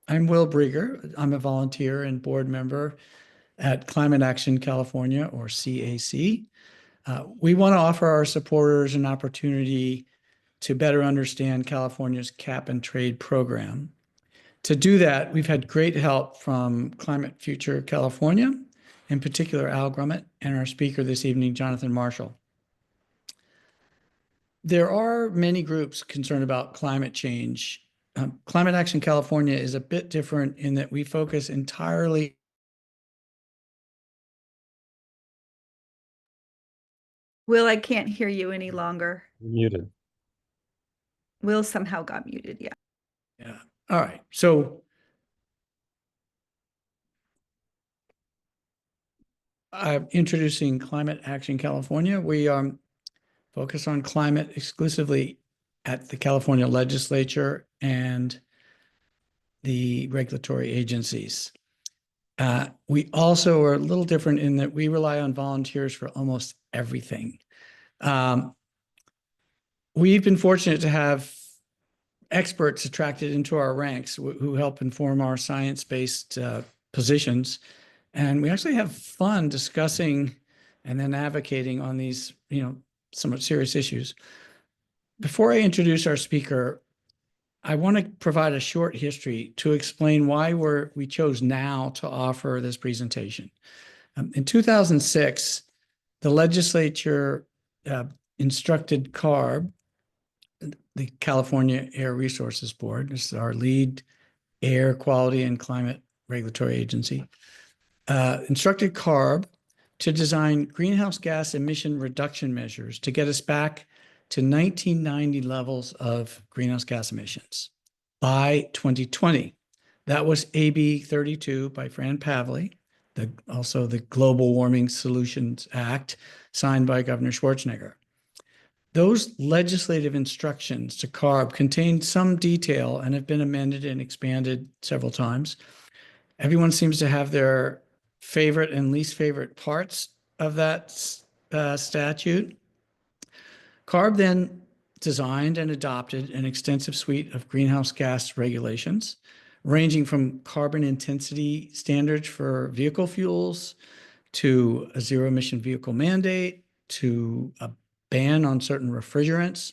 I'm Will Brieger. I'm a volunteer and board member at Climate Action California, or CAC. We want to offer our supporters an opportunity to better understand California's cap and trade program. To do that, we've had great help from Climate Future California, in particular Al Grummett, and our speaker this evening, Jonathan Marshall. There are many groups concerned about climate change. Climate Action California is a bit different in that we focus entirely. Will, I can't hear you any longer. You're muted. Will somehow got muted, yeah. Yeah. All right. So I'm introducing Climate Action California. We focus on climate exclusively at the California legislature and the regulatory agencies. We also are a little different in that we rely on volunteers for almost everything. We've been fortunate to have experts attracted into our ranks who help inform our science-based positions. And we actually have fun discussing and then advocating on these, somewhat serious issues. Before I introduce our speaker, I want to provide a short history to explain why we chose now to offer this presentation. In 2006, the legislature instructed CARB, the California Air Resources Board, this is our lead air quality and climate regulatory agency, instructed CARB to design greenhouse gas emission reduction measures to get us back to 1990 levels of greenhouse gas emissions by 2020. That was AB 32 by Fran Pavley, also the Global Warming Solutions Act signed by Governor Schwarzenegger. Those legislative instructions to CARB contained some detail and have been amended and expanded several times. Everyone seems to have their favorite and least favorite parts of that statute. CARB then designed and adopted an extensive suite of greenhouse gas regulations, ranging from carbon intensity standards for vehicle fuels to a zero-emission vehicle mandate to a ban on certain refrigerants.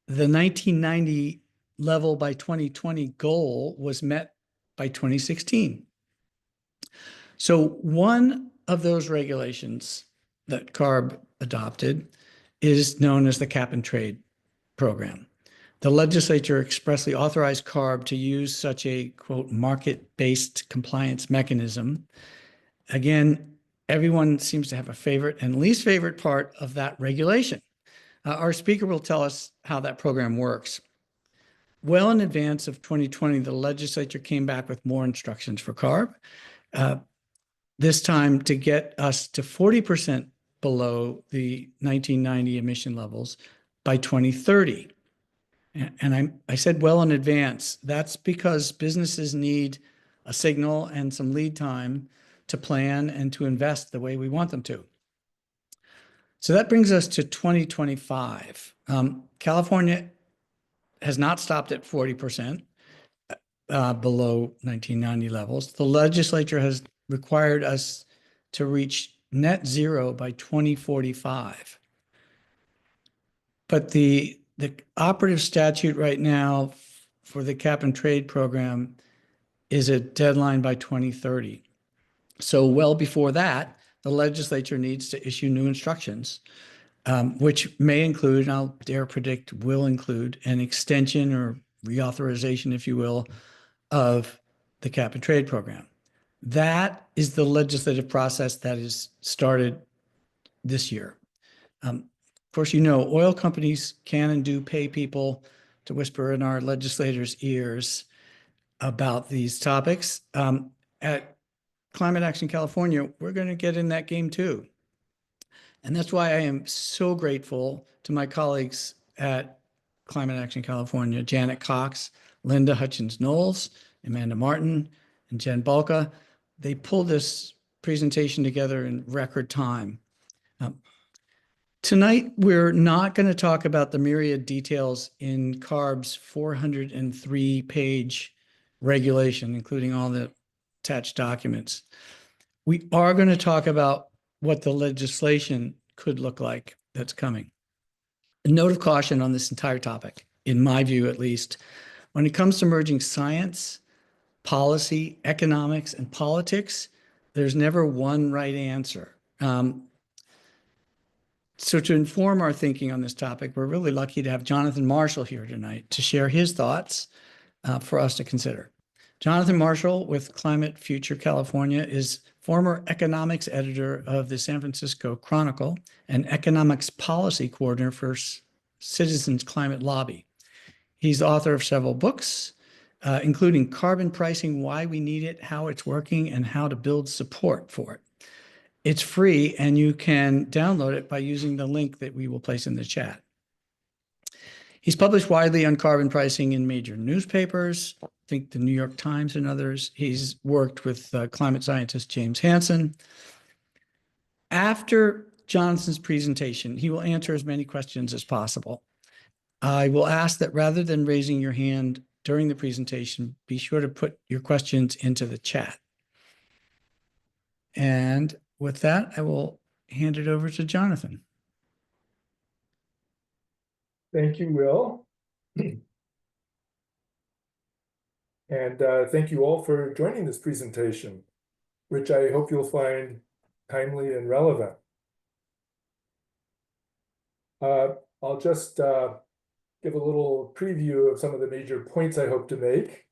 The 1990 level by 2020 goal was met by 2016. So one of those regulations that CARB adopted is known as the Cap and Trade program. The legislature expressly authorized CARB to use such a, quote, market-based compliance mechanism. Again, everyone seems to have a favorite and least favorite part of that regulation. Our speaker will tell us how that program works. Well in advance of 2020, the legislature came back with more instructions for CARB, this time to get us to 40% below the 1990 emission levels by 2030. And I said well in advance. That's because businesses need a signal and some lead time to plan and to invest the way we want them to. So that brings us to 2025. California has not stopped at 40% below 1990 levels. The legislature has required us to reach net zero by 2045. But the operative statute right now for the cap and trade program is a deadline by 2030. So well before that, the legislature needs to issue new instructions, which may include, and I'll dare predict will include, an extension or reauthorization, if you will, of the cap and trade program. That is the legislative process that is started this year. Of course, oil companies can and do pay people to whisper in our legislators' ears about these topics. At Climate Action California, we're going to get in that game too. And that's why I am so grateful to my colleagues at Climate Action California, Janet Cox, Linda Hutchins-Knowles, Amanda Martin, and Jen Balka. They pulled this presentation together in record time. Tonight, we're not going to talk about the myriad details in CARB's 403-page regulation, including all the attached documents. We are going to talk about what the legislation could look like that's coming. A note of caution on this entire topic, in my view at least, when it comes to merging science, policy, economics, and politics, there's never one right answer. So to inform our thinking on this topic, we're really lucky to have Jonathan Marshall here tonight to share his thoughts for us to consider. Jonathan Marshall with Climate Future California is former economics editor of the San Francisco Chronicle and economics policy coordinator for Citizens Climate Lobby. He's the author of several books, including Carbon Pricing, Why We Need It, How It's Working, and How to Build Support for It. It's free, and you can download it by using the link that we will place in the chat. He's published widely on carbon pricing in major newspapers, I think the New York Times and others. He's worked with climate scientist James Hansen. After Jonathan's presentation, he will answer as many questions as possible. I will ask that rather than raising your hand during the presentation, be sure to put your questions into the chat. And with that, I will hand it over to Jonathan. Thank you, Will. And thank you all for joining this presentation, which I hope you'll find timely and relevant. I'll just give a little preview of some of the major points I hope to make.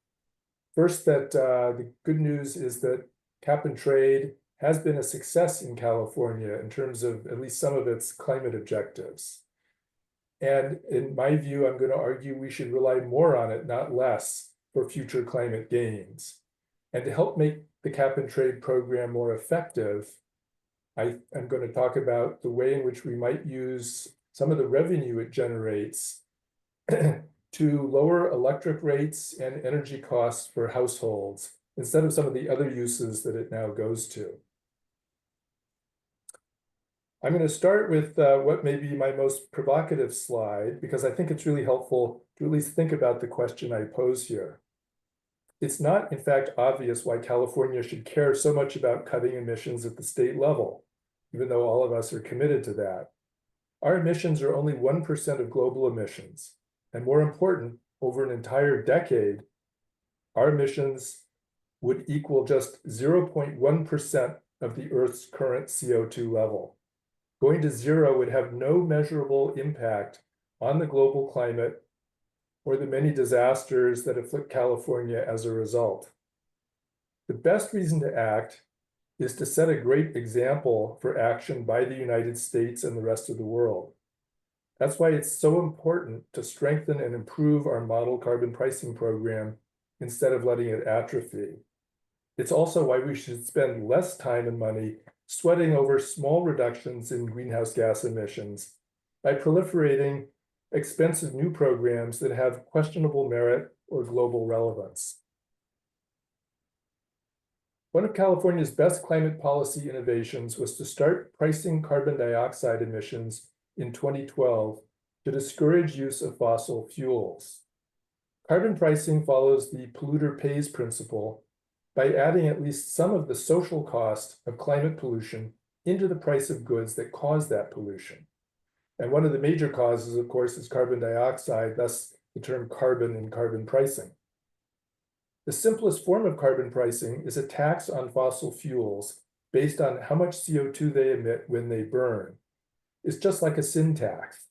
First, that the good news is that cap and trade has been a success in California in terms of at least some of its climate objectives. And in my view, I'm going to argue we should rely more on it, not less, for future climate gains. And to help make the cap and trade program more effective, I am going to talk about the way in which we might use some of the revenue it generates to lower electric rates and energy costs for households instead of some of the other uses that it now goes to. I'm going to start with what may be my most provocative slide, because I think it's really helpful to at least think about the question I pose here. It's not, in fact, obvious why California should care so much about cutting emissions at the state level, even though all of us are committed to that. Our emissions are only 1% of global emissions. And more important, over an entire decade, our emissions would equal just 0.1% of the Earth's current CO2 level. Going to zero would have no measurable impact on the global climate or the many disasters that afflict California as a result. The best reason to act is to set a great example for action by the United States and the rest of the world. That's why it's so important to strengthen and improve our model carbon pricing program instead of letting it atrophy. It's also why we should spend less time and money sweating over small reductions in greenhouse gas emissions by proliferating expensive new programs that have questionable merit or global relevance. One of California's best climate policy innovations was to start pricing carbon dioxide emissions in 2012 to discourage use of fossil fuels. Carbon pricing follows the polluter pays principle by adding at least some of the social cost of climate pollution into the price of goods that cause that pollution. And one of the major causes, of course, is carbon dioxide, thus the term carbon in carbon pricing. The simplest form of carbon pricing is a tax on fossil fuels based on how much CO2 they emit when they burn. It's just like a sin tax.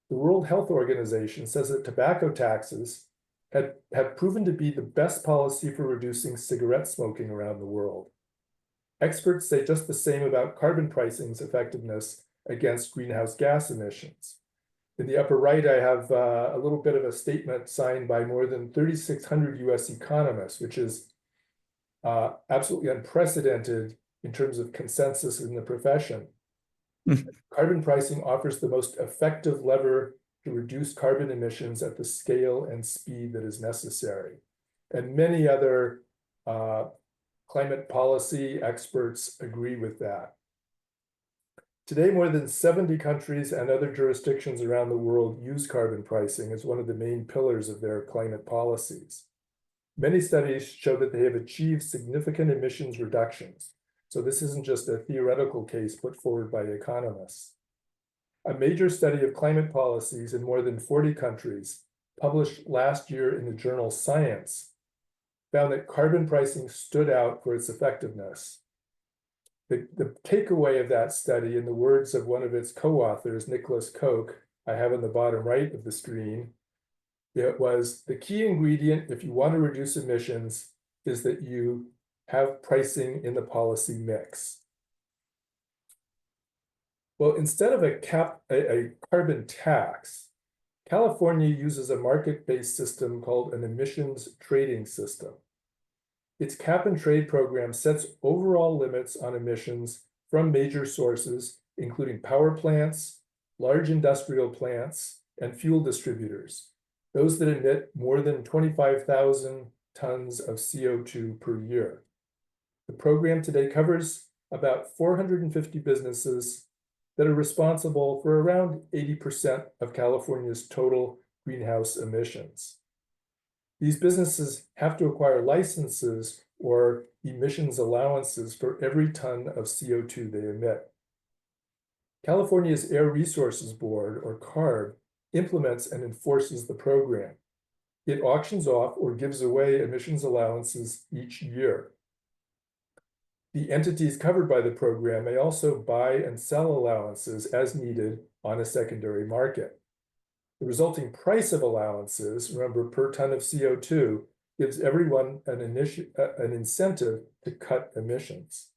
The World Health Organization says that tobacco taxes have proven to be the best policy for reducing cigarette smoking around the world. Experts say just the same about carbon pricing's effectiveness against greenhouse gas emissions. In the upper right, I have a little bit of a statement signed by more than 3,600 US economists, which is absolutely unprecedented in terms of consensus in the profession. Carbon pricing offers the most effective lever to reduce carbon emissions at the scale and speed that is necessary. And many other climate policy experts agree with that. Today, more than 70 countries and other jurisdictions around the world use carbon pricing as one of the main pillars of their climate policies. Many studies show that they have achieved significant emissions reductions. So this isn't just a theoretical case put forward by economists. A major study of climate policies in more than 40 countries, published last year in the journal Science, found that carbon pricing stood out for its effectiveness. The takeaway of that study, in the words of one of its co-authors, Nicholas Koch, I have on the bottom right of the screen, it was the key ingredient if you want to reduce emissions is that you have pricing in the policy mix. Well, instead of a carbon tax, California uses a market-based system called an emissions trading system. Its cap and trade program sets overall limits on emissions from major sources, including power plants, large industrial plants, and fuel distributors, those that emit more than 25,000 tons of CO2 per year. The program today covers about 450 businesses that are responsible for around 80% of California's total greenhouse emissions. These businesses have to acquire licenses or emissions allowances for every ton of CO2 they emit. California's Air Resources Board, or CARB, implements and enforces the program. It auctions off or gives away emissions allowances each year. The entities covered by the program may also buy and sell allowances as needed on a secondary market. The resulting price of allowances, remember per ton of CO2, gives everyone an incentive to cut emissions.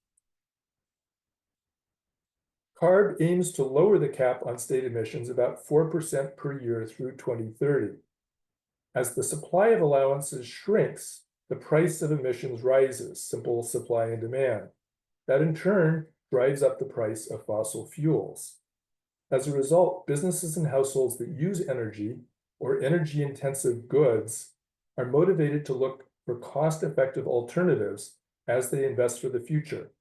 CARB aims to lower the cap on state emissions about 4% per year through 2030. As the supply of allowances shrinks, the price of emissions rises, simple supply and demand. That in turn drives up the price of fossil fuels. As a result, businesses and households that use energy or energy-intensive goods are motivated to look for cost-effective alternatives as they invest for the future.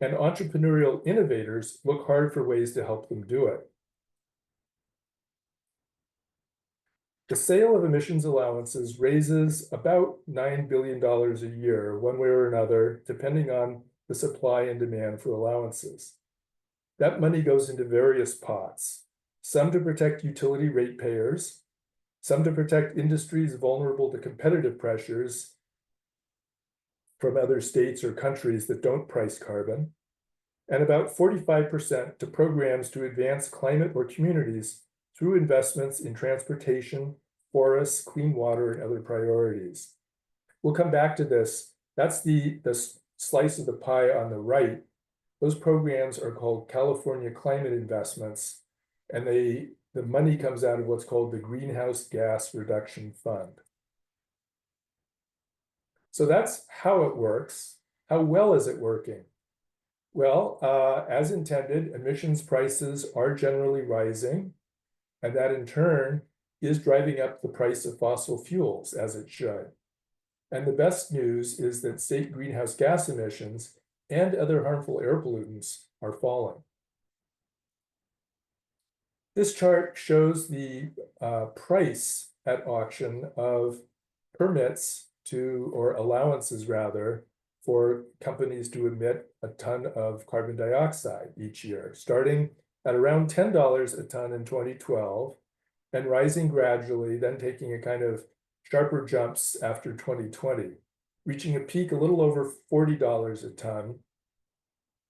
And entrepreneurial innovators look hard for ways to help them do it. The sale of emissions allowances raises about $9 billion a year, one way or another, depending on the supply and demand for allowances. That money goes into various pots, some to protect utility ratepayers, some to protect industries vulnerable to competitive pressures from other states or countries that don't price carbon, and about 45% to programs to advance climate or communities through investments in transportation, forests, clean water, and other priorities. We'll come back to this. That's the slice of the pie on the right. Those programs are called California Climate Investments, and the money comes out of what's called the Greenhouse Gas Reduction Fund. So that's how it works. How well is it working? Well, as intended, emissions prices are generally rising, and that in turn is driving up the price of fossil fuels, as it should. And the best news is that state greenhouse gas emissions and other harmful air pollutants are falling. This chart shows the price at auction of permits or allowances rather, for companies to emit a ton of carbon dioxide each year, starting at around $10 a ton in 2012 and rising gradually, then taking a kind of sharper jumps after 2020, reaching a peak a little over $40 a ton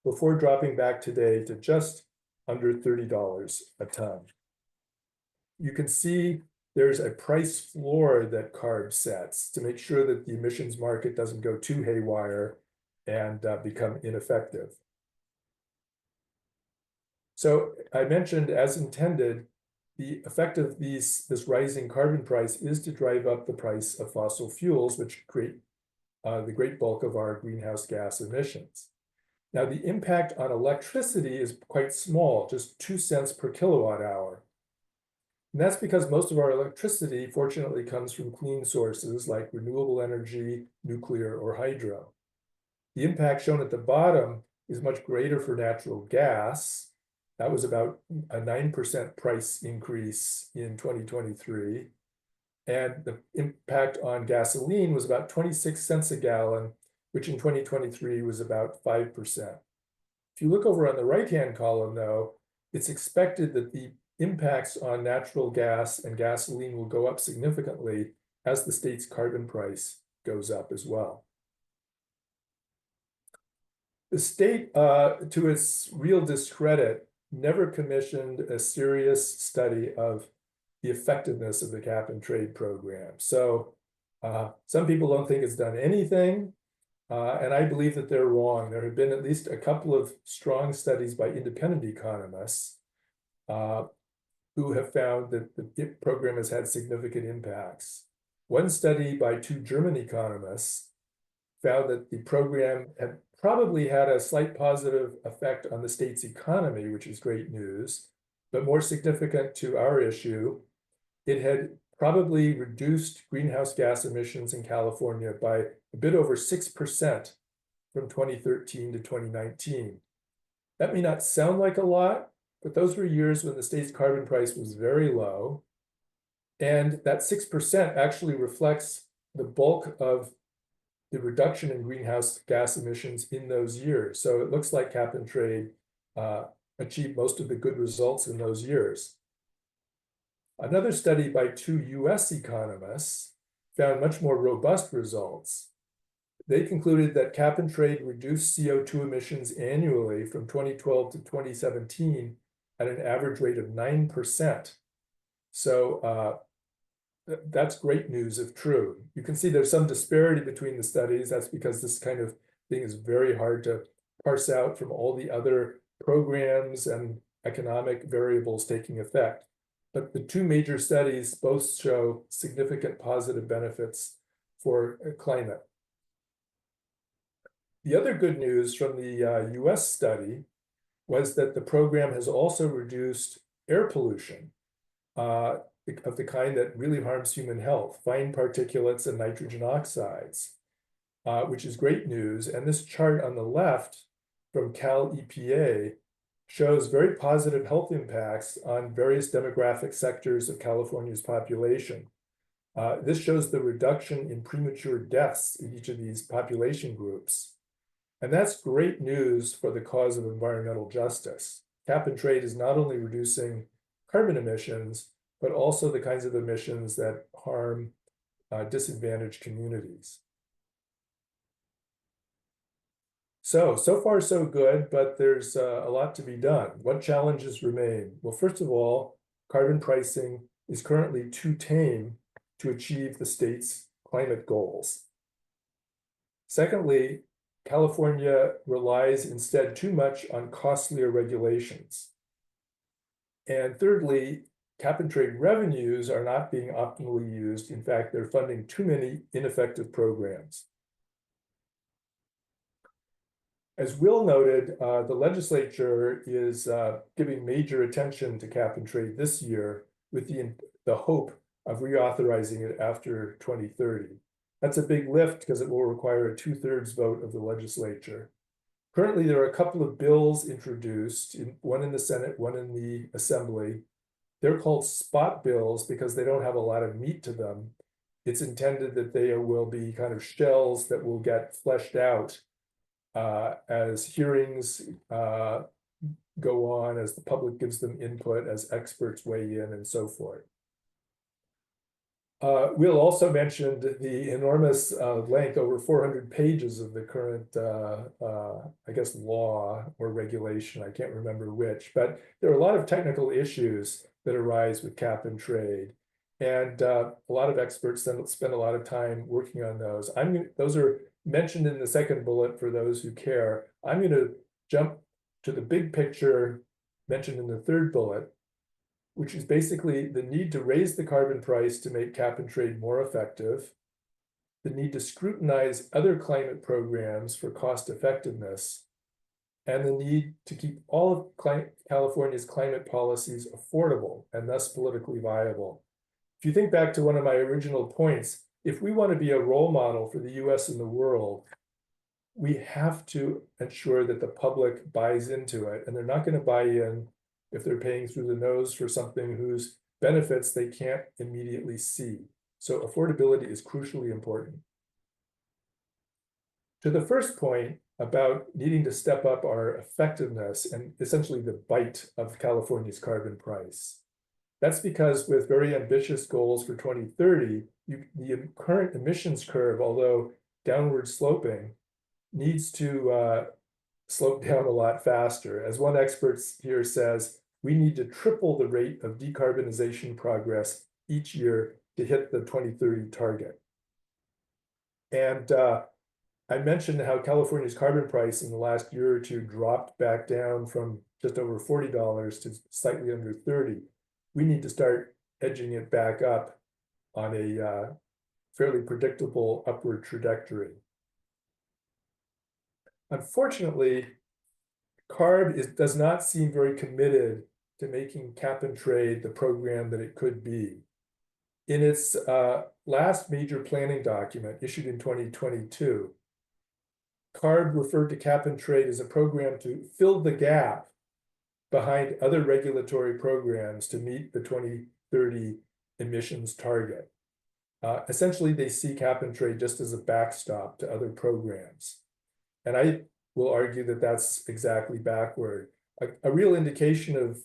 before dropping back today to just under $30 a ton. You can see there's a price floor that CARB sets to make sure that the emissions market doesn't go too haywire and become ineffective. So I mentioned, as intended, the effect of this rising carbon price is to drive up the price of fossil fuels, which create the great bulk of our greenhouse gas emissions. Now, the impact on electricity is quite small, just 2 cents per kilowatt hour. And that's because most of our electricity, fortunately, comes from clean sources like renewable energy, nuclear, or hydro. The impact shown at the bottom is much greater for natural gas. That was about a 9% price increase in 2023. And the impact on gasoline was about 26 cents a gallon, which in 2023 was about 5%. If you look over on the right-hand column, though, it's expected that the impacts on natural gas and gasoline will go up significantly as the state's carbon price goes up as well. The state, to its real discredit, never commissioned a serious study of the effectiveness of the cap and trade program. So some people don't think it's done anything, and I believe that they're wrong. There have been at least a couple of strong studies by independent economists who have found that the program has had significant impacts. One study by two German economists found that the program had probably had a slight positive effect on the state's economy, which is great news, but more significant to our issue, it had probably reduced greenhouse gas emissions in California by a bit over 6% from 2013 to 2019. That may not sound like a lot, but those were years when the state's carbon price was very low. And that 6% actually reflects the bulk of the reduction in greenhouse gas emissions in those years. So it looks like cap and trade achieved most of the good results in those years. Another study by two US economists found much more robust results. They concluded that cap and trade reduced CO2 emissions annually from 2012 to 2017 at an average rate of 9%. So that's great news if true. You can see there's some disparity between the studies. That's because this kind of thing is very hard to parse out from all the other programs and economic variables taking effect. But the two major studies both show significant positive benefits for climate. The other good news from the US study was that the program has also reduced air pollution of the kind that really harms human health, fine particulates and nitrogen oxides, which is great news. And this chart on the left from Cal EPA shows very positive health impacts on various demographic sectors of California's population. This shows the reduction in premature deaths in each of these population groups. And that's great news for the cause of environmental justice. Cap and trade is not only reducing carbon emissions, but also the kinds of emissions that harm disadvantaged communities. So far so good, but there's a lot to be done. What challenges remain? Well, first of all, carbon pricing is currently too tame to achieve the state's climate goals. Secondly, California relies instead too much on costlier regulations. And thirdly, cap and trade revenues are not being optimally used. In fact, they're funding too many ineffective programs. As Will noted, the legislature is giving major attention to cap and trade this year with the hope of reauthorizing it after 2030. That's a big lift because it will require a 2/3 vote of the legislature. Currently, there are a couple of bills introduced, one in the Senate, one in the Assembly. They're called spot bills because they don't have a lot of meat to them. It's intended that they will be kind of shells that will get fleshed out as hearings go on, as the public gives them input, as experts weigh in, and so forth. Will also mentioned the enormous length, over 400 pages of the current, I guess, law or regulation. I can't remember which, but there are a lot of technical issues that arise with cap and trade. And a lot of experts spend a lot of time working on those. Those are mentioned in the second bullet for those who care. I'm going to jump to the big picture mentioned in the third bullet, which is basically the need to raise the carbon price to make cap and trade more effective, the need to scrutinize other climate programs for cost effectiveness, and the need to keep all of California's climate policies affordable and thus politically viable. If you think back to one of my original points, if we want to be a role model for the US and the world, we have to ensure that the public buys into it, and they're not going to buy in if they're paying through the nose for something whose benefits they can't immediately see. So affordability is crucially important. To the first point about needing to step up our effectiveness and essentially the bite of California's carbon price. That's because with very ambitious goals for 2030, the current emissions curve, although downward sloping, needs to slope down a lot faster. As one expert here says, we need to triple the rate of decarbonization progress each year to hit the 2030 target. And I mentioned how California's carbon price in the last year or two dropped back down from just over $40 to slightly under 30. We need to start edging it back up on a fairly predictable upward trajectory. Unfortunately, CARB does not seem very committed to making cap and trade the program that it could be. In its last major planning document issued in 2022, CARB referred to cap and trade as a program to fill the gap behind other regulatory programs to meet the 2030 emissions target. Essentially, they see cap and trade just as a backstop to other programs. And I will argue that that's exactly backward. A real indication of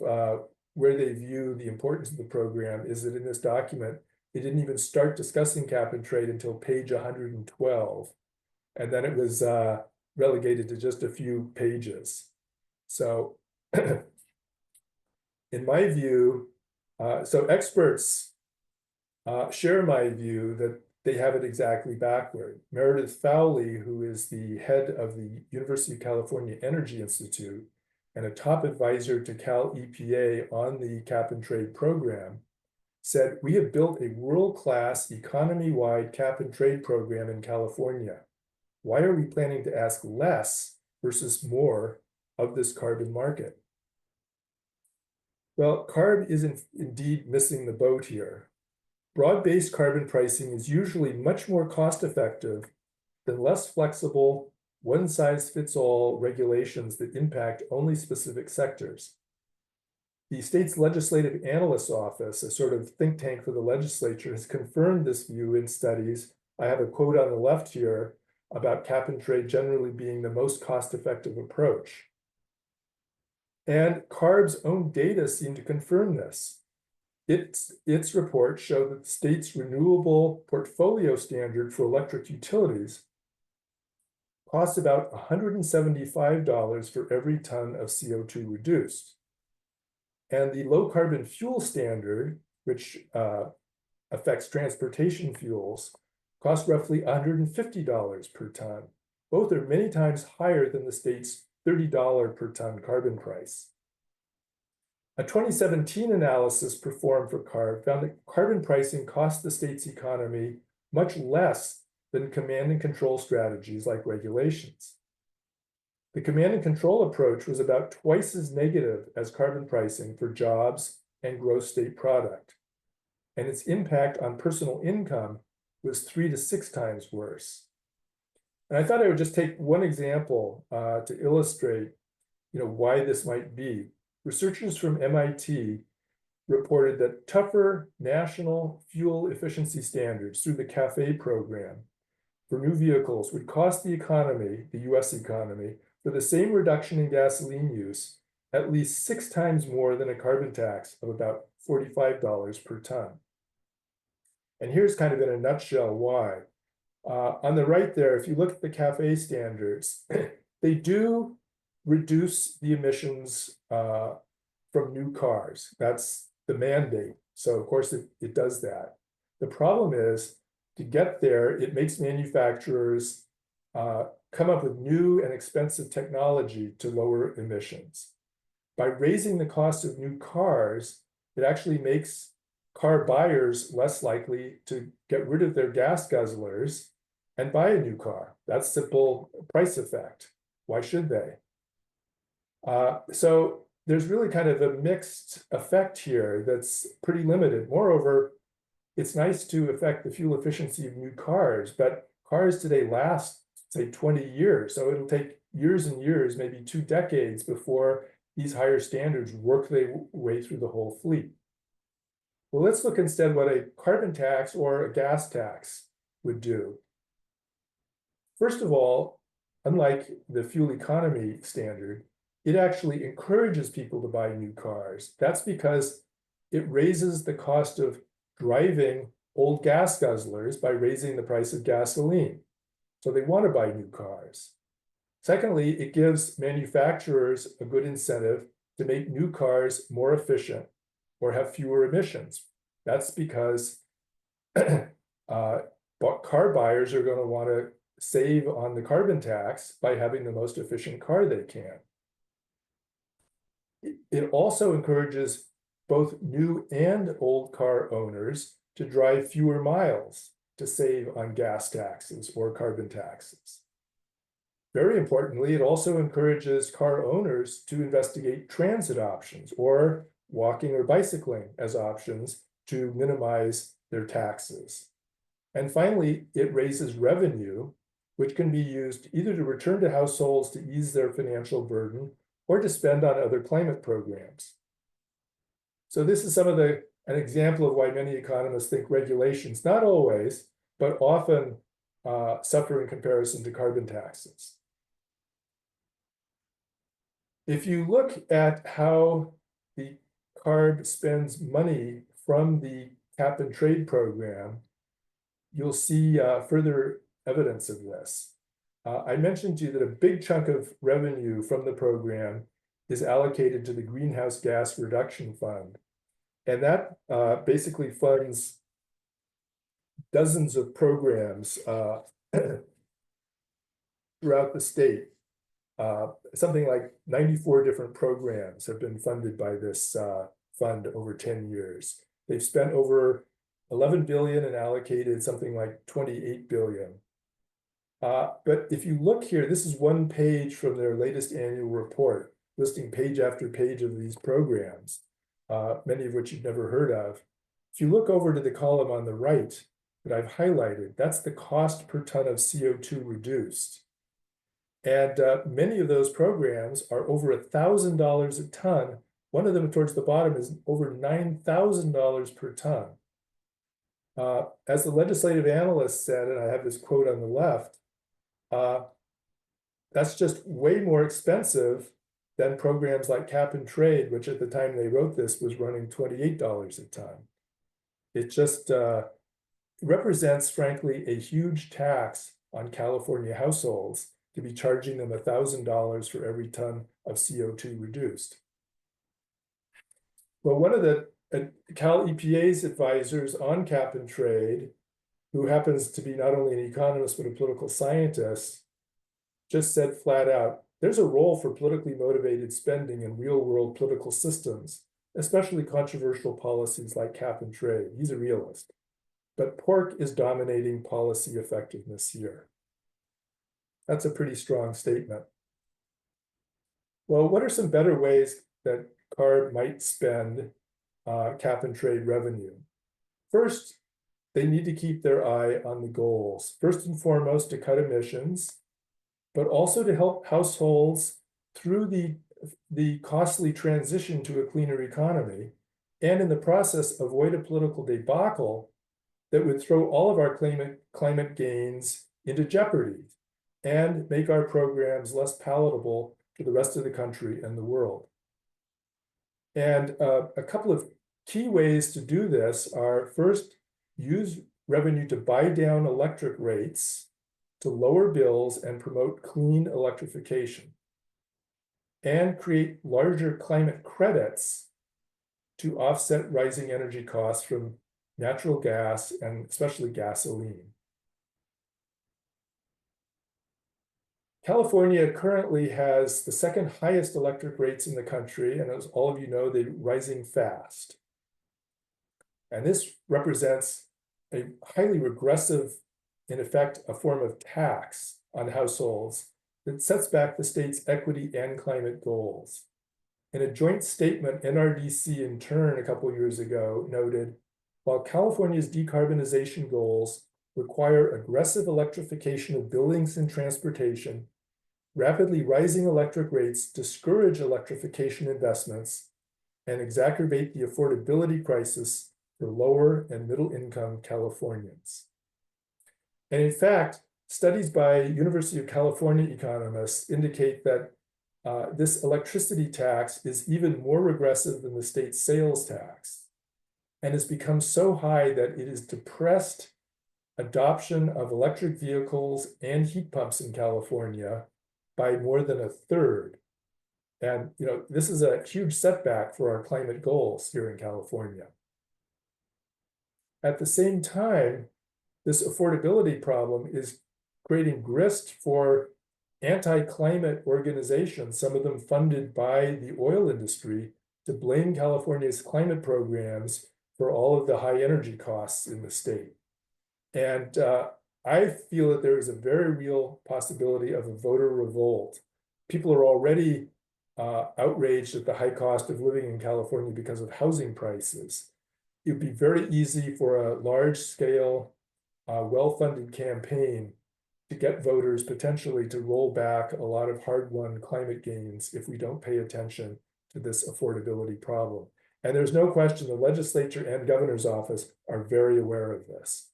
where they view the importance of the program is that in this document, they didn't even start discussing cap and trade until page 112. And then it was relegated to just a few pages. So in my view, so experts share my view that they have it exactly backward. Meredith Fowley, who is the head of the University of California Energy Institute and a top advisor to Cal EPA on the cap and trade program, said, we have built a world-class economy-wide cap and trade program in California. Why are we planning to ask less versus more of this carbon market? Well, CARB is indeed missing the boat here. Broad-based carbon pricing is usually much more cost-effective than less flexible, one-size-fits-all regulations that impact only specific sectors. The state's Legislative Analyst's Office, a sort of think tank for the legislature, has confirmed this view in studies. I have a quote on the left here about cap and trade generally being the most cost-effective approach. And CARB's own data seem to confirm this. Its report showed that the state's renewable portfolio standard for electric utilities costs about $175 for every ton of CO2 reduced. And the low carbon fuel standard, which affects transportation fuels, costs roughly $150 per ton. Both are many times higher than the state's $30 per ton carbon price. A 2017 analysis performed for CARB found that carbon pricing cost the state's economy much less than command and control strategies like regulations. The command and control approach was about twice as negative as carbon pricing for jobs and gross state product, and its impact on personal income was 3 to 6 times worse. And I thought I would just take one example to illustrate, why this might be. Researchers from MIT reported that tougher national fuel efficiency standards through the CAFE program for new vehicles would cost the economy, the US economy, for the same reduction in gasoline use, at least 6 times more than a carbon tax of about $45 per ton. And here's kind of in a nutshell why. On the right there, if you look at the CAFE standards, they do reduce the emissions from new cars. That's the mandate. So of course it does that. The problem is, to get there, it makes manufacturers come up with new and expensive technology to lower emissions. By raising the cost of new cars, it actually makes car buyers less likely to get rid of their gas guzzlers and buy a new car. That's simple price effect. Why should they? So there's really kind of a mixed effect here that's pretty limited. Moreover, it's nice to affect the fuel efficiency of new cars, but cars today last, say, 20 years. So it'll take years and years, maybe 2 decades before these higher standards work their way through the whole fleet. Well, let's look instead what a carbon tax or a gas tax would do. First of all, unlike the fuel economy standard, it actually encourages people to buy new cars. That's because it raises the cost of driving old gas guzzlers by raising the price of gasoline. So they want to buy new cars. Secondly, it gives manufacturers a good incentive to make new cars more efficient or have fewer emissions. That's because car buyers are going to want to save on the carbon tax by having the most efficient car they can. It also encourages both new and old car owners to drive fewer miles to save on gas taxes or carbon taxes. Very importantly, it also encourages car owners to investigate transit options or walking or bicycling as options to minimize their taxes. And finally, it raises revenue, which can be used either to return to households to ease their financial burden or to spend on other climate programs. So this is an example of why many economists think regulations, not always, but often suffer in comparison to carbon taxes. If you look at how the CARB spends money from the cap and trade program, you'll see further evidence of this. I mentioned to you that a big chunk of revenue from the program is allocated to the Greenhouse Gas Reduction Fund. And that basically funds dozens of programs throughout the state. Something like 94 different programs have been funded by this fund over 10 years. They've spent over 11 billion and allocated something like 28 billion. But if you look here, this is one page from their latest annual report, listing page after page of these programs, many of which you've never heard of. If you look over to the column on the right that I've highlighted, that's the cost per ton of CO2 reduced. And many of those programs are over $1,000 a ton. One of them towards the bottom is over $9,000 per ton. As the legislative analyst said, and I have this quote on the left, that's just way more expensive than programs like cap and trade, which at the time they wrote this was running $28 a ton. It just represents, frankly, a huge tax on California households to be charging them $1,000 for every ton of CO2 reduced. Well, one of the Cal EPA's advisors on cap and trade, who happens to be not only an economist but a political scientist, just said flat out, there's a role for politically motivated spending in real-world political systems, especially controversial policies like cap and trade. He's a realist. But pork is dominating policy effectiveness here. That's a pretty strong statement. Well, what are some better ways that CARB might spend cap and trade revenue? First, they need to keep their eye on the goals. First and foremost, to cut emissions, but also to help households through the costly transition to a cleaner economy, and in the process avoid a political debacle that would throw all of our climate gains into jeopardy and make our programs less palatable to the rest of the country and the world. And a couple of key ways to do this are, first, use revenue to buy down electric rates to lower bills and promote clean electrification, and create larger climate credits to offset rising energy costs from natural gas and especially gasoline. California currently has the second highest electric rates in the country, and as all of you know, they're rising fast. And this represents a highly regressive, in effect, a form of tax on households that sets back the state's equity and climate goals. In a joint statement, NRDC in turn a couple years ago noted, while California's decarbonization goals require aggressive electrification of buildings and transportation, rapidly rising electric rates discourage electrification investments and exacerbate the affordability crisis for lower and middle income Californians. And in fact, studies by University of California economists indicate that this electricity tax is even more regressive than the state sales tax, and has become so high that it has depressed adoption of electric vehicles and heat pumps in California by more than a third. And this is a huge setback for our climate goals here in California. At the same time, this affordability problem is creating grist for anti-climate organizations, some of them funded by the oil industry, to blame California's climate programs for all of the high energy costs in the state. And I feel that there is a very real possibility of a voter revolt. People are already outraged at the high cost of living in California because of housing prices. It would be very easy for a large-scale, well-funded campaign to get voters potentially to roll back a lot of hard-won climate gains if we don't pay attention to this affordability problem. And there's no question the legislature and governor's office are very aware of this.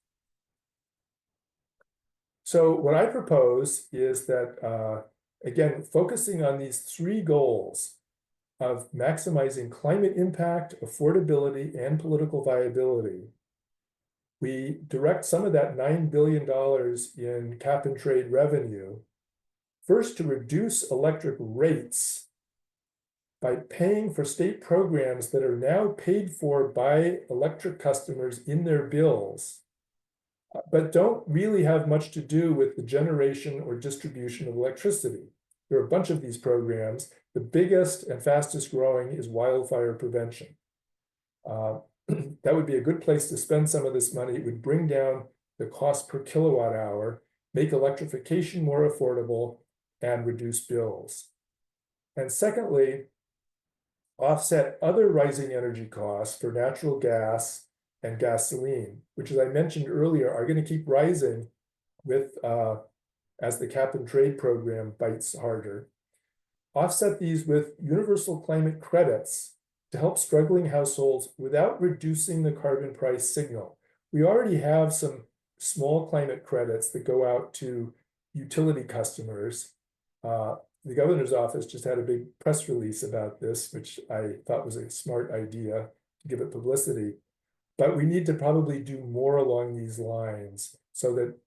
So what I propose is that, again, focusing on these three goals of maximizing climate impact, affordability, and political viability, we direct some of that $9 billion in cap and trade revenue, first to reduce electric rates by paying for state programs that are now paid for by electric customers in their bills, but don't really have much to do with the generation or distribution of electricity. There are a bunch of these programs. The biggest and fastest growing is wildfire prevention. That would be a good place to spend some of this money. It would bring down the cost per kilowatt hour, make electrification more affordable, and reduce bills. And secondly, offset other rising energy costs for natural gas and gasoline, which, as I mentioned earlier, are going to keep rising with as the cap and trade program bites harder. Offset these with universal climate credits to help struggling households without reducing the carbon price signal. We already have some small climate credits that go out to utility customers. The governor's office just had a big press release about this, which I thought was a smart idea to give it publicity. But we need to probably do more along these lines so that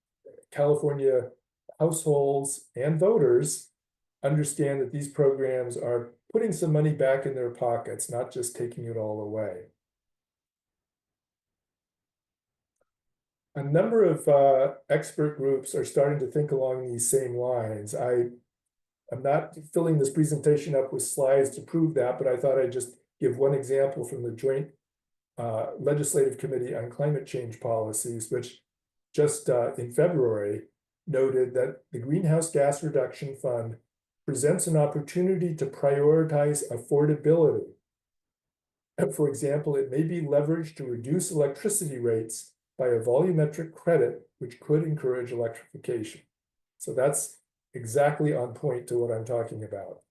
California households and voters understand that these programs are putting some money back in their pockets, not just taking it all away. A number of expert groups are starting to think along these same lines. I'm not filling this presentation up with slides to prove that, but I thought I'd just give one example from the Joint Legislative Committee on Climate Change Policies, which just in February noted that the Greenhouse Gas Reduction Fund presents an opportunity to prioritize affordability. For example, it may be leveraged to reduce electricity rates by a volumetric credit, which could encourage electrification. So that's exactly on point to what I'm talking about.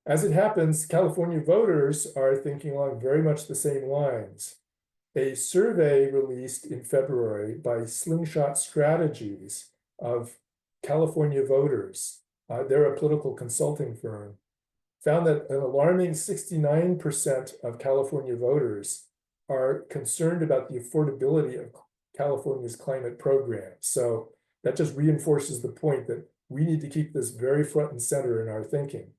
As it happens, California voters are thinking along very much the same lines. A survey released in February by Slingshot Strategies of California voters, they're a political consulting firm, found that an alarming 69% of California voters are concerned about the affordability of California's climate programs. So that just reinforces the point that we need to keep this very front and center in our thinking.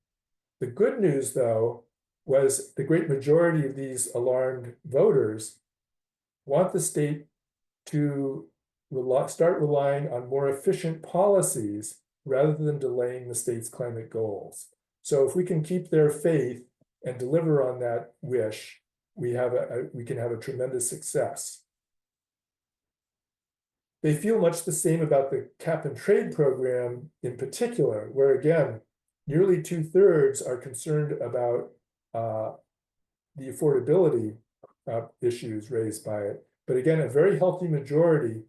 The good news, though, was the great majority of these alarmed voters want the state to start relying on more efficient policies rather than delaying the state's climate goals. So if we can keep their faith and deliver on that wish, we can have a tremendous success. They feel much the same about the cap and trade program in particular, where again, nearly 2/3 are concerned about the affordability issues raised by it. But again, a very healthy majority,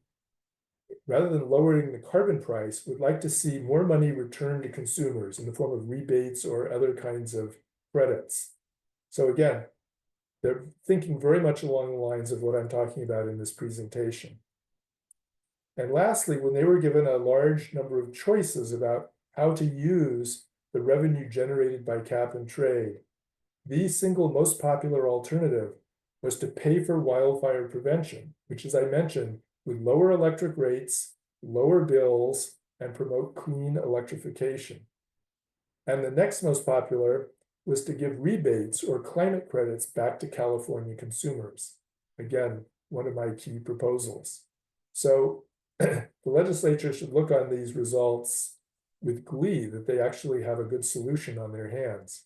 rather than lowering the carbon price, would like to see more money returned to consumers in the form of rebates or other kinds of credits. So again, They're thinking very much along the lines of what I'm talking about in this presentation. And lastly, when they were given a large number of choices about how to use the revenue generated by cap and trade, the single most popular alternative was to pay for wildfire prevention, which, as I mentioned, would lower electric rates, lower bills, and promote clean electrification. And the next most popular was to give rebates or climate credits back to California consumers. Again, one of my key proposals. So the legislature should look on these results with glee that they actually have a good solution on their hands.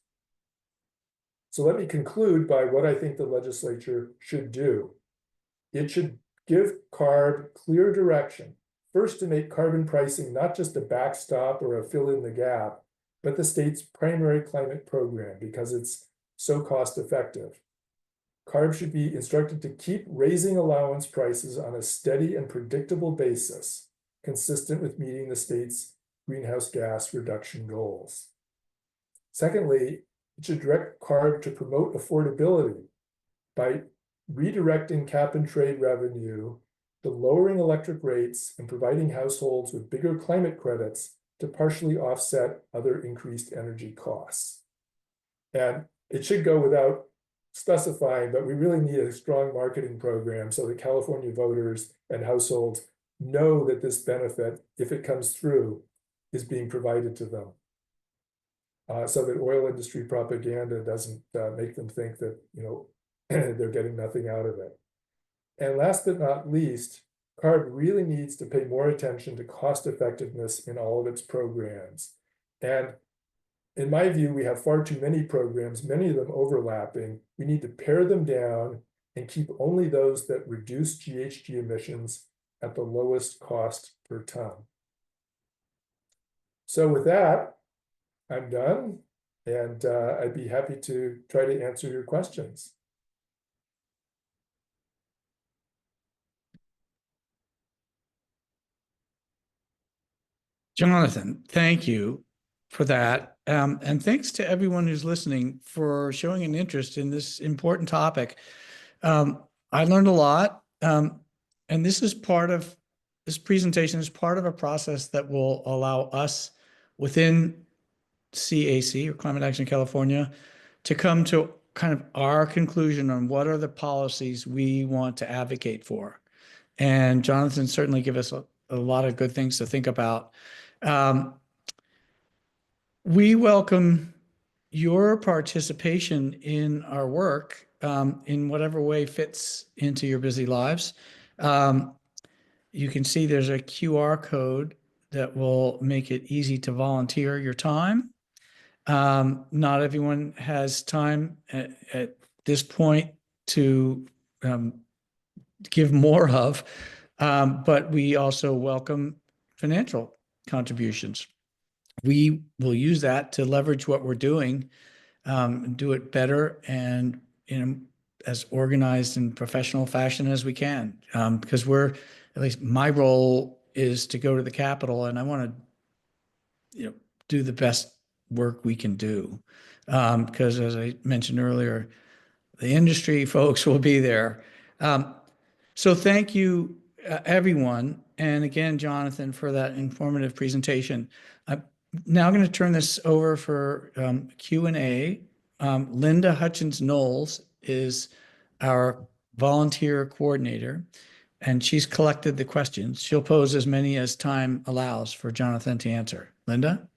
So let me conclude by what I think the legislature should do. It should give CARB clear direction, first to make carbon pricing not just a backstop or a fill in the gap, but the state's primary climate program because it's so cost effective. CARB should be instructed to keep raising allowance prices on a steady and predictable basis, consistent with meeting the state's greenhouse gas reduction goals. Secondly, it should direct CARB to promote affordability by redirecting cap and trade revenue to lowering electric rates and providing households with bigger climate credits to partially offset other increased energy costs. And it should go without specifying, but we really need a strong marketing program so that California voters and households know that this benefit, if it comes through, is being provided to them. So that oil industry propaganda doesn't make them think that, you know, they're getting nothing out of it. And last but not least, CARB really needs to pay more attention to cost effectiveness in all of its programs. And in my view, we have far too many programs, many of them overlapping. We need to pare them down and keep only those that reduce GHG emissions at the lowest cost per ton. So with that, I'm done, and I'd be happy to try to answer your questions. Jonathan, thank you for that. And thanks to everyone who's listening for showing an interest in this important topic. I learned a lot. And this presentation is part of a process that will allow us within CAC, or Climate Action California, to come to kind of our conclusion on what are the policies we want to advocate for. And Jonathan certainly gave us a lot of good things to think about. We welcome your participation in our work in whatever way fits into your busy lives. You can see there's a QR code that will make it easy to volunteer your time. Not everyone has time at this point to give more of, but we also welcome financial contributions. We will use that to leverage what we're doing, do it better and in as organized and professional fashion as we can. Because at least my role is to go to the Capitol, and I want to, do the best work we can do. Because as I mentioned earlier, the industry folks will be there. So thank you, everyone. And again, Jonathan, for that informative presentation. I'm now going to turn this over for Q&A. Linda Hutchins-Knowles is our volunteer coordinator, and she's collected the questions. She'll pose as many as time allows for Jonathan to answer. Linda?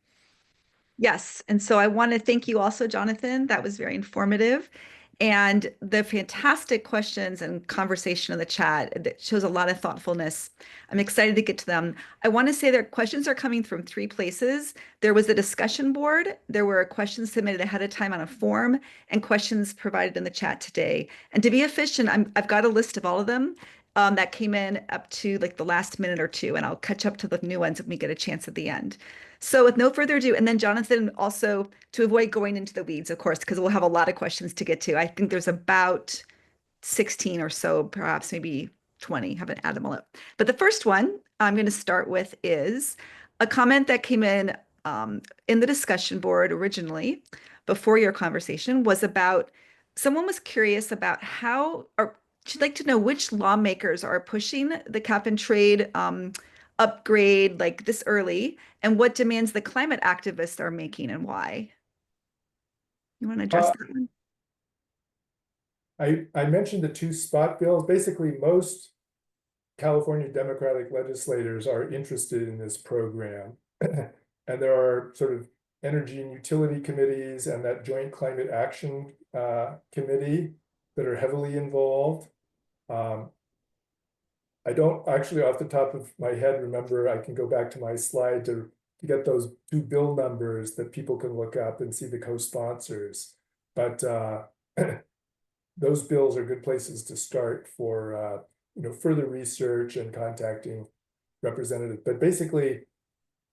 Yes. And so I want to thank you also, Jonathan. That was very informative. And the fantastic questions and conversation in the chat that shows a lot of thoughtfulness. I'm excited to get to them. I want to say that questions are coming from 3 places. There was a discussion board. There were questions submitted ahead of time on a form and questions provided in the chat today. And to be efficient, I've got a list of all of them that came in up to like the last minute or two, and I'll catch up to the new ones when we get a chance at the end. So with no further ado, and then Jonathan, also to avoid going into the weeds, of course, because we'll have a lot of questions to get to. I think there's about 16 or so, perhaps maybe 20, haven't added them all up. But the first one I'm going to start with is a comment that came in the discussion board originally before your conversation was about someone was curious about how, or she'd like to know which lawmakers are pushing the cap and trade upgrade like this early, and what demands the climate activists are making and why. You want to address that one? I mentioned the two spot bills. Basically, most California Democratic legislators are interested in this program. And there are sort of energy and utility committees and that joint climate action committee that are heavily involved. I don't actually off the top of my head remember. I can go back to my slide to get those two bill numbers that people can look up and see the co-sponsors. But those bills are good places to start for further research and contacting representatives. But basically,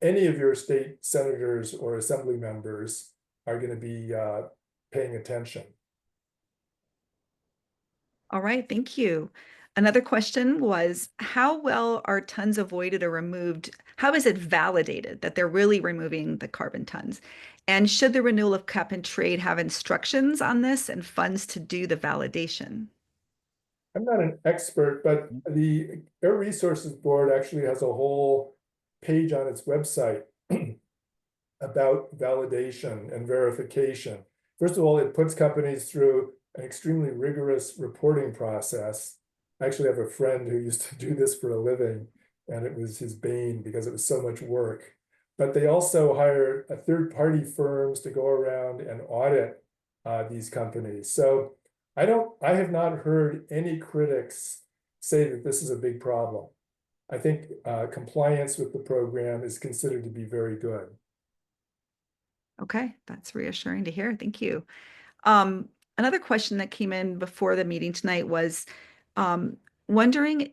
any of your state senators or assembly members are going to be paying attention. All right, thank you. Another question was, how well are tons avoided or removed? How is it validated that they're really removing the carbon tons? And should the renewal of cap and trade have instructions on this and funds to do the validation? I'm not an expert, but the Air Resources Board actually has a whole page on its website about validation and verification. First of all, it puts companies through an extremely rigorous reporting process. I actually have a friend who used to do this for a living, and it was his bane because it was so much work. But they also hire third-party firms to go around and audit these companies. So I have not heard any critics say that this is a big problem. I think compliance with the program is considered to be very good. Okay, that's reassuring to hear. Thank you. Another question that came in before the meeting tonight was wondering,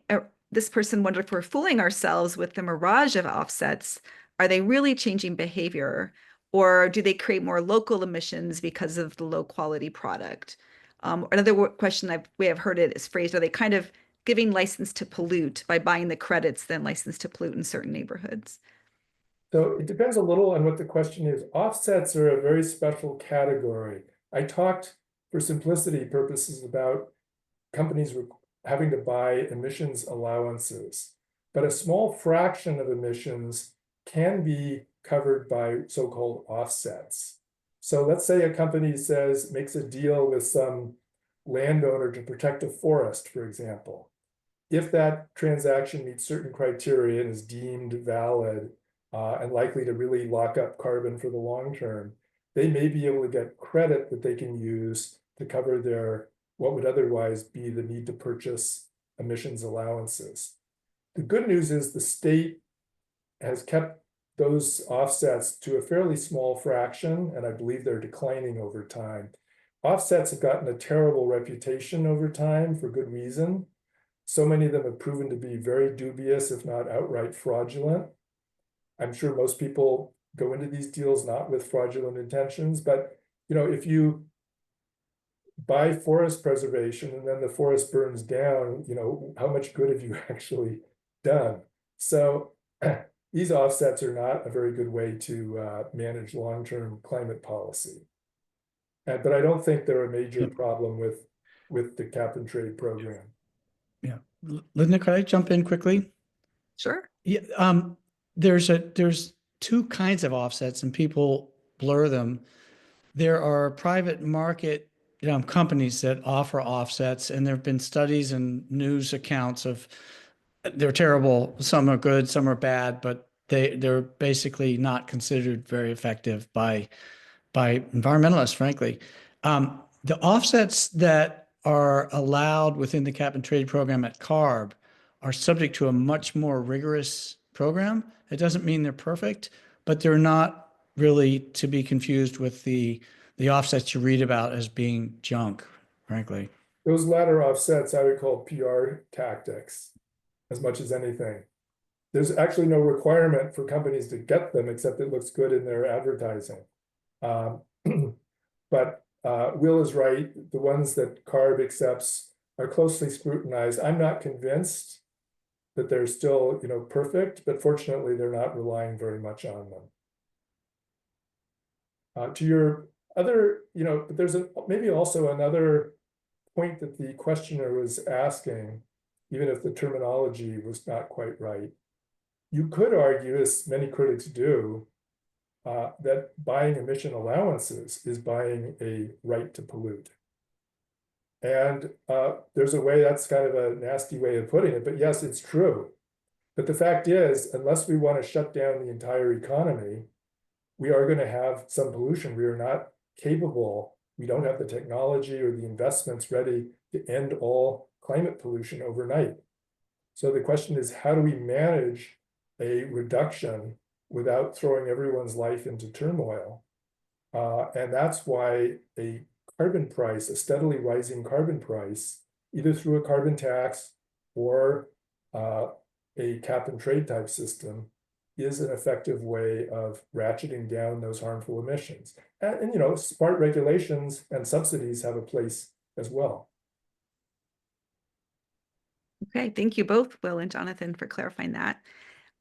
this person wondered if we're fooling ourselves with the mirage of offsets. Are they really changing behavior, or do they create more local emissions because of the low quality product? Another question we have heard it is phrased, are they kind of giving license to pollute by buying the credits, then license to pollute in certain neighborhoods? So it depends a little on what the question is. Offsets are a very special category. I talked for simplicity purposes about companies having to buy emissions allowances, but a small fraction of emissions can be covered by so-called offsets. So let's say a company makes a deal with some landowner to protect a forest, for example. If that transaction meets certain criteria and is deemed valid and likely to really lock up carbon for the long term, they may be able to get credit that they can use to cover their what would otherwise be the need to purchase emissions allowances. The good news is the state has kept those offsets to a fairly small fraction, and I believe they're declining over time. Offsets have gotten a terrible reputation over time for good reason. So many of them have proven to be very dubious, if not outright fraudulent. I'm sure most people go into these deals not with fraudulent intentions, but if you buy forest preservation and then the forest burns down, how much good have you actually done? So these offsets are not a very good way to manage long-term climate policy. But I don't think they're a major problem with the cap and trade program. Yeah. Linda, could I jump in quickly? Sure. Yeah. There's two kinds of offsets and people blur them. There are private market companies that offer offsets, and there have been studies and news accounts of they're terrible. Some are good, some are bad, but they're basically not considered very effective by environmentalists, frankly. The offsets that are allowed within the cap and trade program at CARB are subject to a much more rigorous program. It doesn't mean they're perfect, but they're not really to be confused with the offsets you read about as being junk, frankly. Those latter offsets I would call PR tactics as much as anything. There's actually no requirement for companies to get them except it looks good in their advertising. But Will is right. The ones that CARB accepts are closely scrutinized. I'm not convinced that they're still, perfect, but fortunately, they're not relying very much on them. To your other, but there's maybe also another point that the questioner was asking, even if the terminology was not quite right. You could argue, as many critics do, that buying emission allowances is buying a right to pollute. And there's a way, that's kind of a nasty way of putting it, but yes, it's true. But the fact is, unless we want to shut down the entire economy, we are going to have some pollution. We are not capable, we don't have the technology or the investments ready to end all climate pollution overnight. So the question is, how do we manage a reduction without throwing everyone's life into turmoil? And that's why a carbon price, a steadily rising carbon price, either through a carbon tax or a cap and trade type system, is an effective way of ratcheting down those harmful emissions. And smart regulations and subsidies have a place as well. Okay, thank you both, Will and Jonathan, for clarifying that.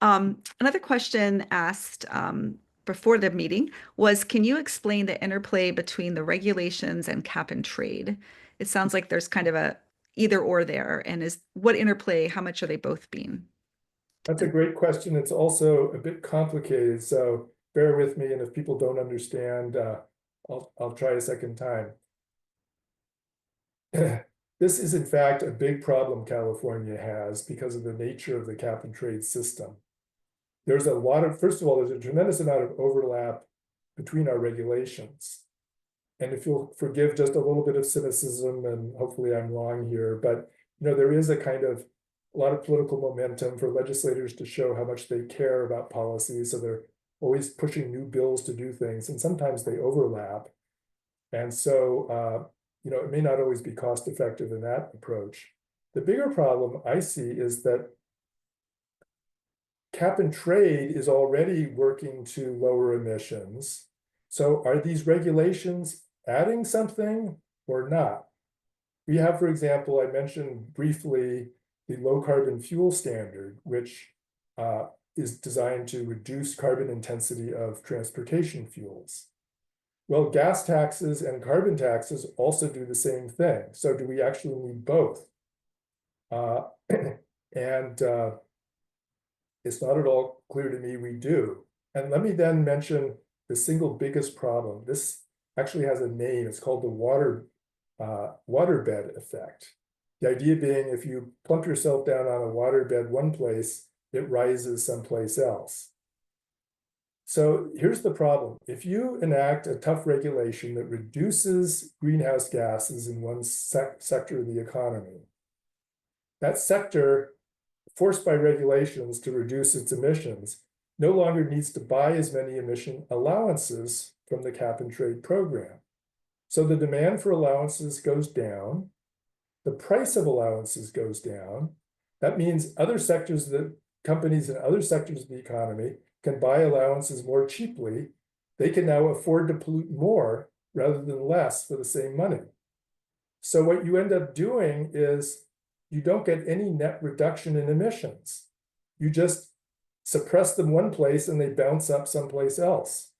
Another question asked before the meeting was, can you explain the interplay between the regulations and cap and trade? It sounds like there's kind of a either or there, and what interplay, how much are they both being? That's a great question. It's also a bit complicated, so bear with me, and if people don't understand, I'll try a second time. This is in fact a big problem California has because of the nature of the cap and trade system. There's a lot of, first of all, there's a tremendous amount of overlap between our regulations. And if you'll forgive just a little bit of cynicism, and hopefully I'm wrong here, but there is a lot of political momentum for legislators to show how much they care about policy. So they're always pushing new bills to do things, and sometimes they overlap. And so, it may not always be cost effective in that approach. The bigger problem I see is that cap and trade is already working to lower emissions. So are these regulations adding something or not? We have, for example, I mentioned briefly the low carbon fuel standard, which is designed to reduce carbon intensity of transportation fuels. Well, gas taxes and carbon taxes also do the same thing. So do we actually need both? It's not at all clear to me we do. And let me then mention the single biggest problem. This actually has a name. It's called the waterbed effect. The idea being, if you plump yourself down on a waterbed one place, it rises someplace else. So here's the problem. If you enact a tough regulation that reduces greenhouse gases in one sector of the economy, that sector, forced by regulations to reduce its emissions, no longer needs to buy as many emission allowances from the cap and trade program. So the demand for allowances goes down, the price of allowances goes down. That means other sectors, the companies in other sectors of the economy can buy allowances more cheaply. They can now afford to pollute more rather than less for the same money. So what you end up doing is you don't get any net reduction in emissions. You just suppress them one place and they bounce up someplace else.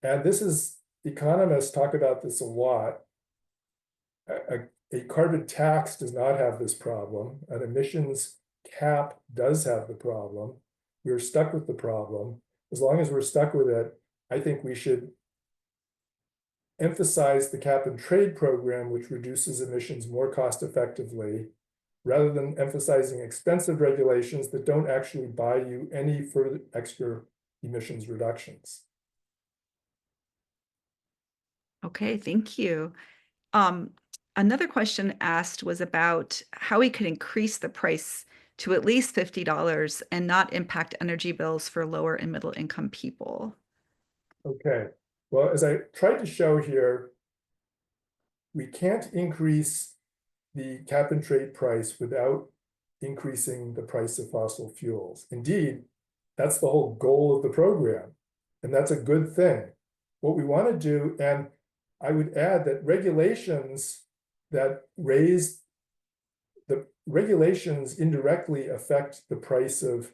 And this is, economists talk about this a lot. A carbon tax does not have this problem. An emissions cap does have the problem. We're stuck with the problem. As long as we're stuck with it, I think we should emphasize the cap and trade program, which reduces emissions more cost effectively, rather than emphasizing expensive regulations that don't actually buy you any further extra emissions reductions. Okay, thank you. Another question asked was about how we could increase the price to at least $50 and not impact energy bills for lower and middle income people. Okay, well, as I tried to show here, we can't increase the cap and trade price without increasing the price of fossil fuels. Indeed, that's the whole goal of the program, and that's a good thing. What we want to do, and I would add that regulations indirectly affect the price of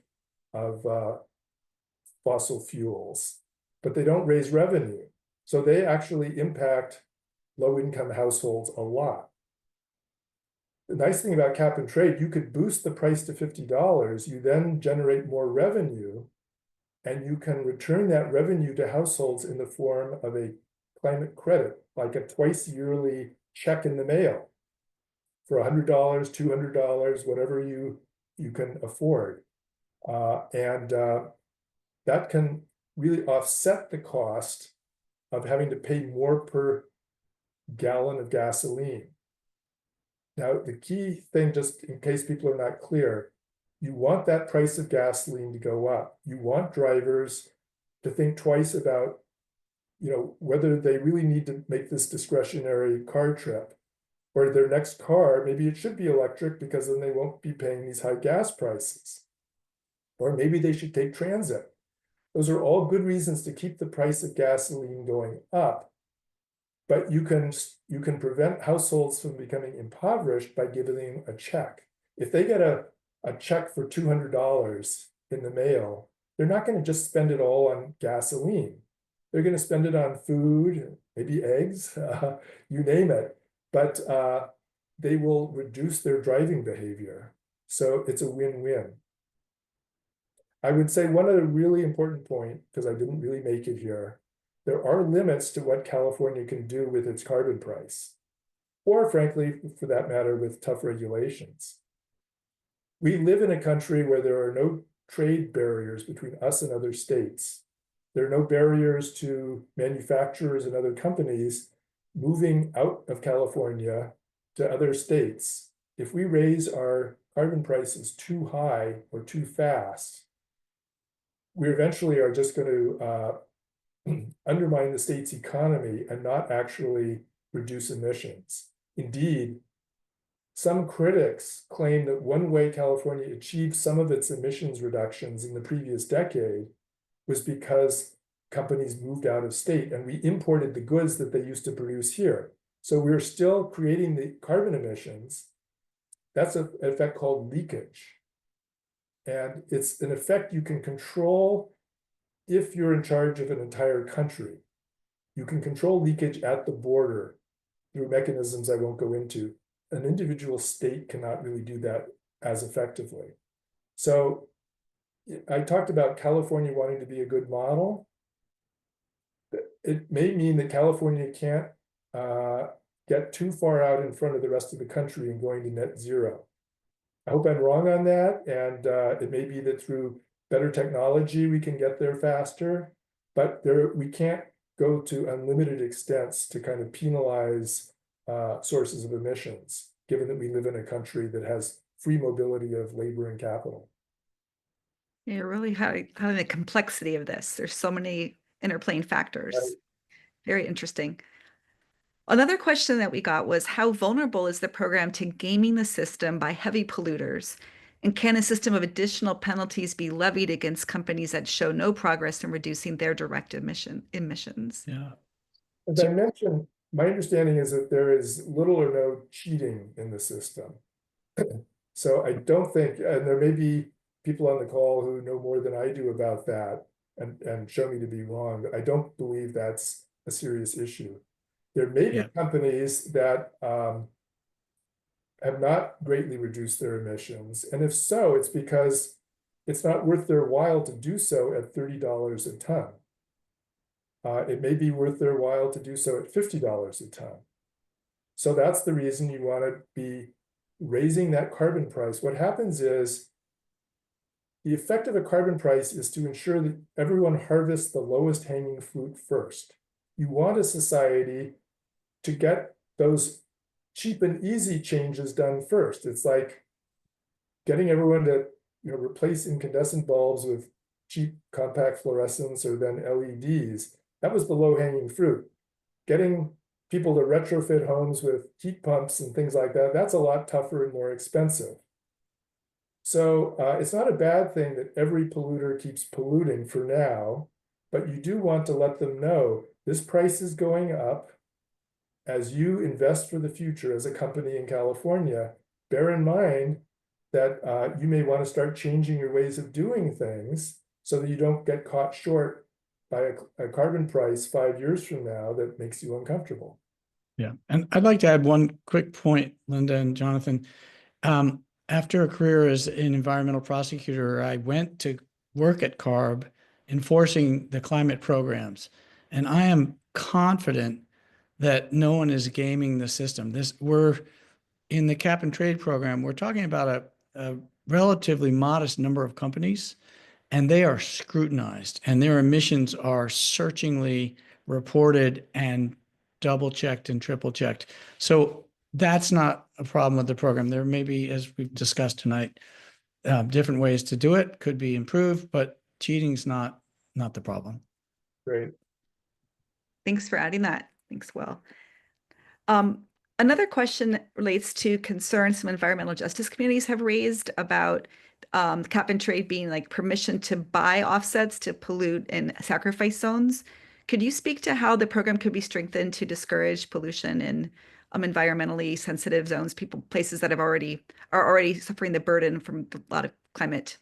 fossil fuels, but they don't raise revenue. So they actually impact low-income households a lot. The nice thing about cap and trade, you could boost the price to $50, you then generate more revenue, and you can return that revenue to households in the form of a climate credit, like a twice yearly check in the mail for $100, $200, whatever you can afford. That can really offset the cost of having to pay more per gallon of gasoline. Now, the key thing, just in case people are not clear, you want that price of gasoline to go up. You want drivers to think twice about, whether they really need to make this discretionary car trip, or their next car, maybe it should be electric because then they won't be paying these high gas prices. Or maybe they should take transit. Those are all good reasons to keep the price of gasoline going up. But you can prevent households from becoming impoverished by giving them a check. If they get a check for $200 in the mail, they're not going to just spend it all on gasoline. They're going to spend it on food, maybe eggs, you name it. But they will reduce their driving behavior. So it's a win-win. I would say one other really important point, because I didn't really make it here, there are limits to what California can do with its carbon price, or frankly, for that matter, with tough regulations. We live in a country where there are no trade barriers between us and other states. There are no barriers to manufacturers and other companies moving out of California to other states. If we raise our carbon prices too high or too fast, we eventually are just going to undermine the state's economy and not actually reduce emissions. Indeed, some critics claim that one way California achieved some of its emissions reductions in the previous decade was because companies moved out of state and we imported the goods that they used to produce here. So we're still creating the carbon emissions. That's an effect called leakage. And it's an effect you can control if you're in charge of an entire country. You can control leakage at the border through mechanisms I won't go into. An individual state cannot really do that as effectively. So I talked about California wanting to be a good model. It may mean that California can't get too far out in front of the rest of the country and going to net zero. I hope I'm wrong on that, and it may be that through better technology we can get there faster, but we can't go to unlimited extents to kind of penalize sources of emissions, given that we live in a country that has free mobility of labor and capital. You're really having the complexity of this. There's so many interplaying factors. Right. Very interesting. Another question that we got was, how vulnerable is the program to gaming the system by heavy polluters? And can a system of additional penalties be levied against companies that show no progress in reducing their direct emissions? Yeah. As I mentioned, my understanding is that there is little or no cheating in the system. So I don't think, and there may be people on the call who know more than I do about that and show me to be wrong, but I don't believe that's a serious issue. There may be companies that have not greatly reduced their emissions. And if so, it's because it's not worth their while to do so at $30 a ton. It may be worth their while to do so at $50 a ton. So that's the reason you want to be raising that carbon price. What happens is the effect of a carbon price is to ensure that everyone harvests the lowest hanging fruit first. You want a society to get those cheap and easy changes done first. It's like getting everyone to replace incandescent bulbs with cheap compact fluorescents or then LEDs. That was the low-hanging fruit. Getting people to retrofit homes with heat pumps and things like that, that's a lot tougher and more expensive. So it's not a bad thing that every polluter keeps polluting for now, but you do want to let them know this price is going up. As you invest for the future as a company in California, bear in mind that you may want to start changing your ways of doing things so that you don't get caught short by a carbon price 5 years from now that makes you uncomfortable. Yeah. And I'd like to add one quick point, Linda and Jonathan. After a career as an environmental prosecutor, I went to work at CARB enforcing the climate programs. And I am confident that no one is gaming the system. We're in the cap and trade program, we're talking about a relatively modest number of companies, and they are scrutinized, and their emissions are searchingly reported and double checked and triple checked. So that's not a problem with the program. There may be, as we've discussed tonight, different ways to do it, could be improved, but cheating's not the problem. Great. Thanks for adding that. Thanks, Will. Another question relates to concerns some environmental justice communities have raised about cap and trade being like permission to buy offsets to pollute in sacrifice zones. Could you speak to how the program could be strengthened to discourage pollution in environmentally sensitive zones, places that are already suffering the burden from a lot of climate,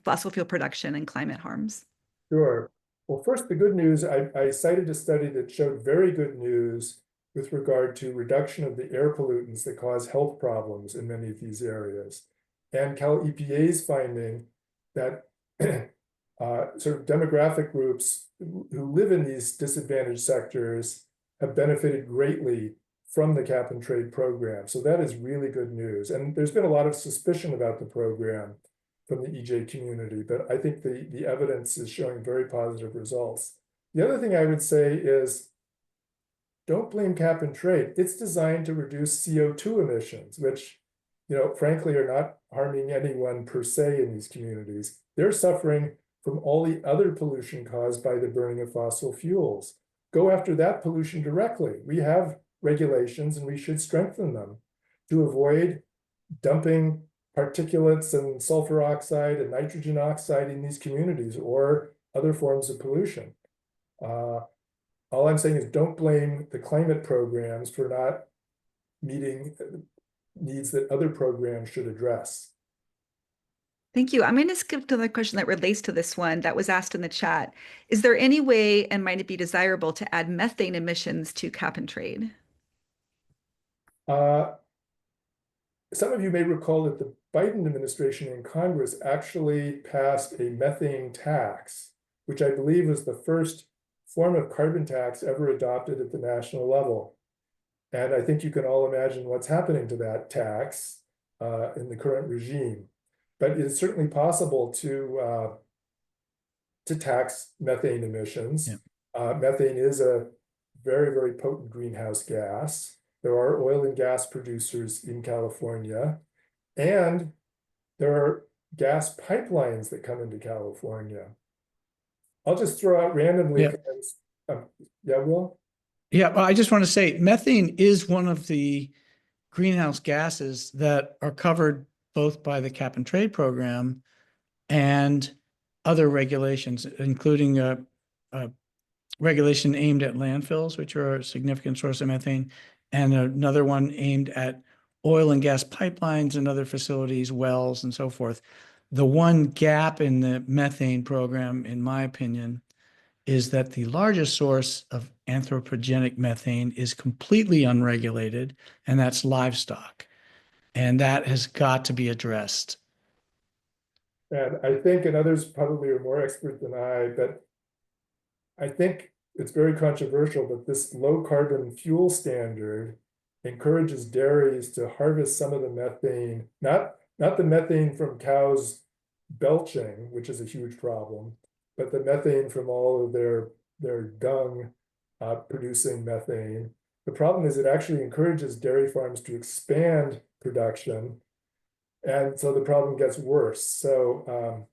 fossil fuel production and climate harms? Sure. Well, first, the good news, I cited a study that showed very good news with regard to reduction of the air pollutants that cause health problems in many of these areas. And Cal EPA's finding that sort of demographic groups who live in these disadvantaged sectors have benefited greatly from the cap and trade program. So that is really good news. And there's been a lot of suspicion about the program from the EJ community, but I think the evidence is showing very positive results. The other thing I would say is, don't blame cap and trade. It's designed to reduce CO2 emissions, which, frankly, are not harming anyone per se in these communities. They're suffering from all the other pollution caused by the burning of fossil fuels. Go after that pollution directly. We have regulations and we should strengthen them to avoid dumping particulates and sulfur oxide and nitrogen oxide in these communities or other forms of pollution. All I'm saying is don't blame the climate programs for not meeting needs that other programs should address. Thank you. I'm going to skip to the question that relates to this one that was asked in the chat. Is there any way, and might it be desirable, to add methane emissions to cap and trade? Some of you may recall that the Biden administration in Congress actually passed a methane tax, which I believe was the first form of carbon tax ever adopted at the national level. And I think you can all imagine what's happening to that tax in the current regime. But it is certainly possible to tax methane emissions. Yeah. Methane is a very, very potent greenhouse gas. There are oil and gas producers in California, and there are gas pipelines that come into California. I'll just throw out randomly. Yeah, yeah, Will? Yeah, well, I just want to say methane is one of the greenhouse gases that are covered both by the cap and trade program and other regulations, including a regulation aimed at landfills, which are a significant source of methane, and another one aimed at oil and gas pipelines and other facilities, wells, and so forth. The one gap in the methane program, in my opinion, is that the largest source of anthropogenic methane is completely unregulated, and that's livestock. And that has got to be addressed. And I think, and others probably are more expert than I, but I think it's very controversial, but this low carbon fuel standard encourages dairies to harvest some of the methane, not the methane from cows belching, which is a huge problem, but the methane from all of their dung producing methane. The problem is it actually encourages dairy farms to expand production, and so the problem gets worse. So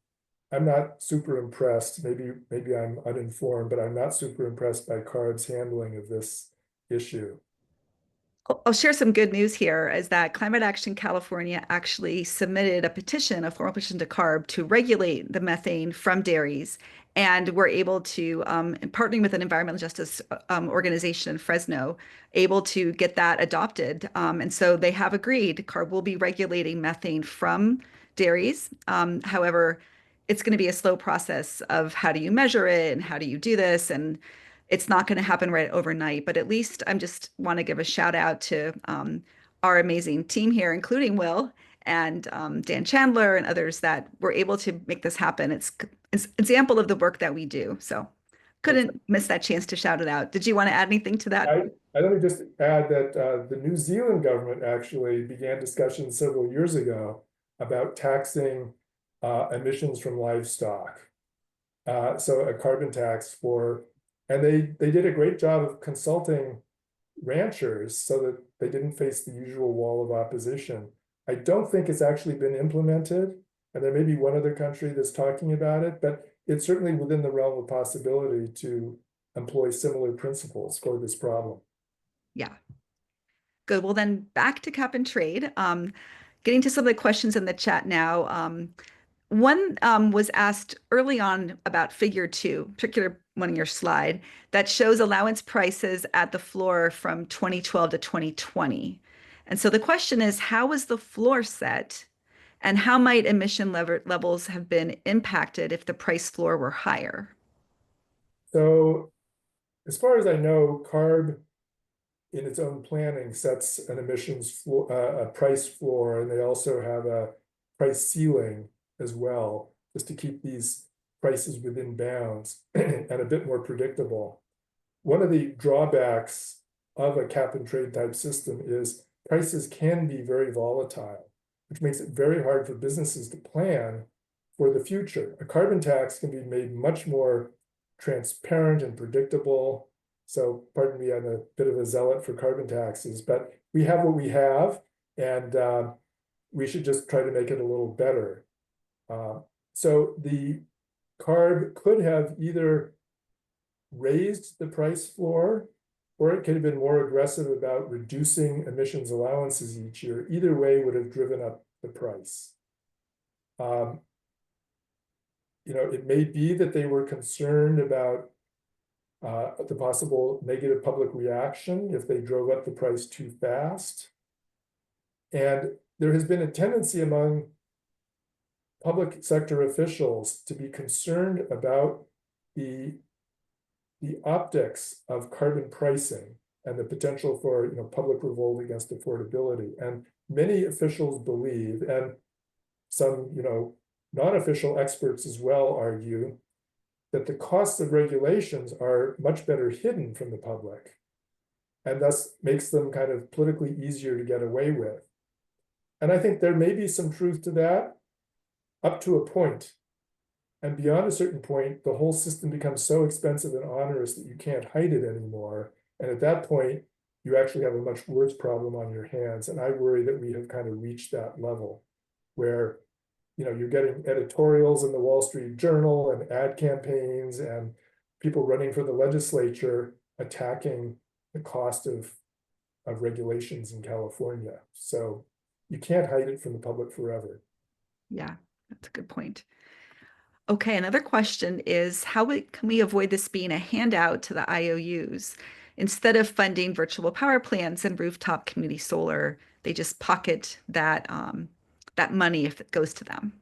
I'm not super impressed. Maybe I'm uninformed, but I'm not super impressed by CARB's handling of this issue. I'll share some good news here, is that Climate Action California actually submitted a formal petition to CARB to regulate the methane from dairies. And we're able to, partnering with an environmental justice organization in Fresno, able to get that adopted. And so they have agreed CARB will be regulating methane from dairies. However, it's going to be a slow process of how do you measure it and how do you do this, and it's not going to happen right overnight. But at least I'm just want to give a shout out to our amazing team here, including Will and Dan Chandler and others that were able to make this happen. It's an example of the work that we do. So couldn't miss that chance to shout it out. Did you want to add anything to that? I let me just add that the New Zealand government actually began discussions several years ago about taxing emissions from livestock. So a carbon tax for, and they did a great job of consulting ranchers so that they didn't face the usual wall of opposition. I don't think it's actually been implemented, and there may be one other country that's talking about it, but it's certainly within the realm of possibility to employ similar principles for this problem. Yeah. Good. Well, then back to cap and trade. Getting to some of the questions in the chat now. One was asked early on about figure 2, particular one in your slide, that shows allowance prices at the floor from 2012 to 2020. And so the question is, how was the floor set, and how might emission levels have been impacted if the price floor were higher? So as far as I know, CARB in its own planning sets an emissions floor, a price floor, and they also have a price ceiling as well, just to keep these prices within bounds and a bit more predictable. One of the drawbacks of a cap and trade type system is prices can be very volatile, which makes it very hard for businesses to plan for the future. A carbon tax can be made much more transparent and predictable. So pardon me, I'm a bit of a zealot for carbon taxes, but we have what we have, and we should just try to make it a little better. So the CARB could have either raised the price floor, or it could have been more aggressive about reducing emissions allowances each year. Either way would have driven up the price. You know, it may be that they were concerned about the possible negative public reaction if they drove up the price too fast. And there has been a tendency among public sector officials to be concerned about the optics of carbon pricing and the potential for, you know, public revolt against affordability. And many officials believe, and some, you know, non-official experts as well argue, that the costs of regulations are much better hidden from the public, and thus makes them kind of politically easier to get away with. And I think there may be some truth to that up to a point. And beyond a certain point, the whole system becomes so expensive and onerous that you can't hide it anymore. And at that point, you actually have a much worse problem on your hands. And I worry that we have kind of reached that level where, you know, you're getting editorials in the Wall Street Journal and ad campaigns and people running for the legislature attacking the cost of regulations in California. So you can't hide it from the public forever. Yeah, that's a good point. Okay, another question is, how can we avoid this being a handout to the IOUs? Instead of funding virtual power plants and rooftop community solar, they just pocket that that money if it goes to them.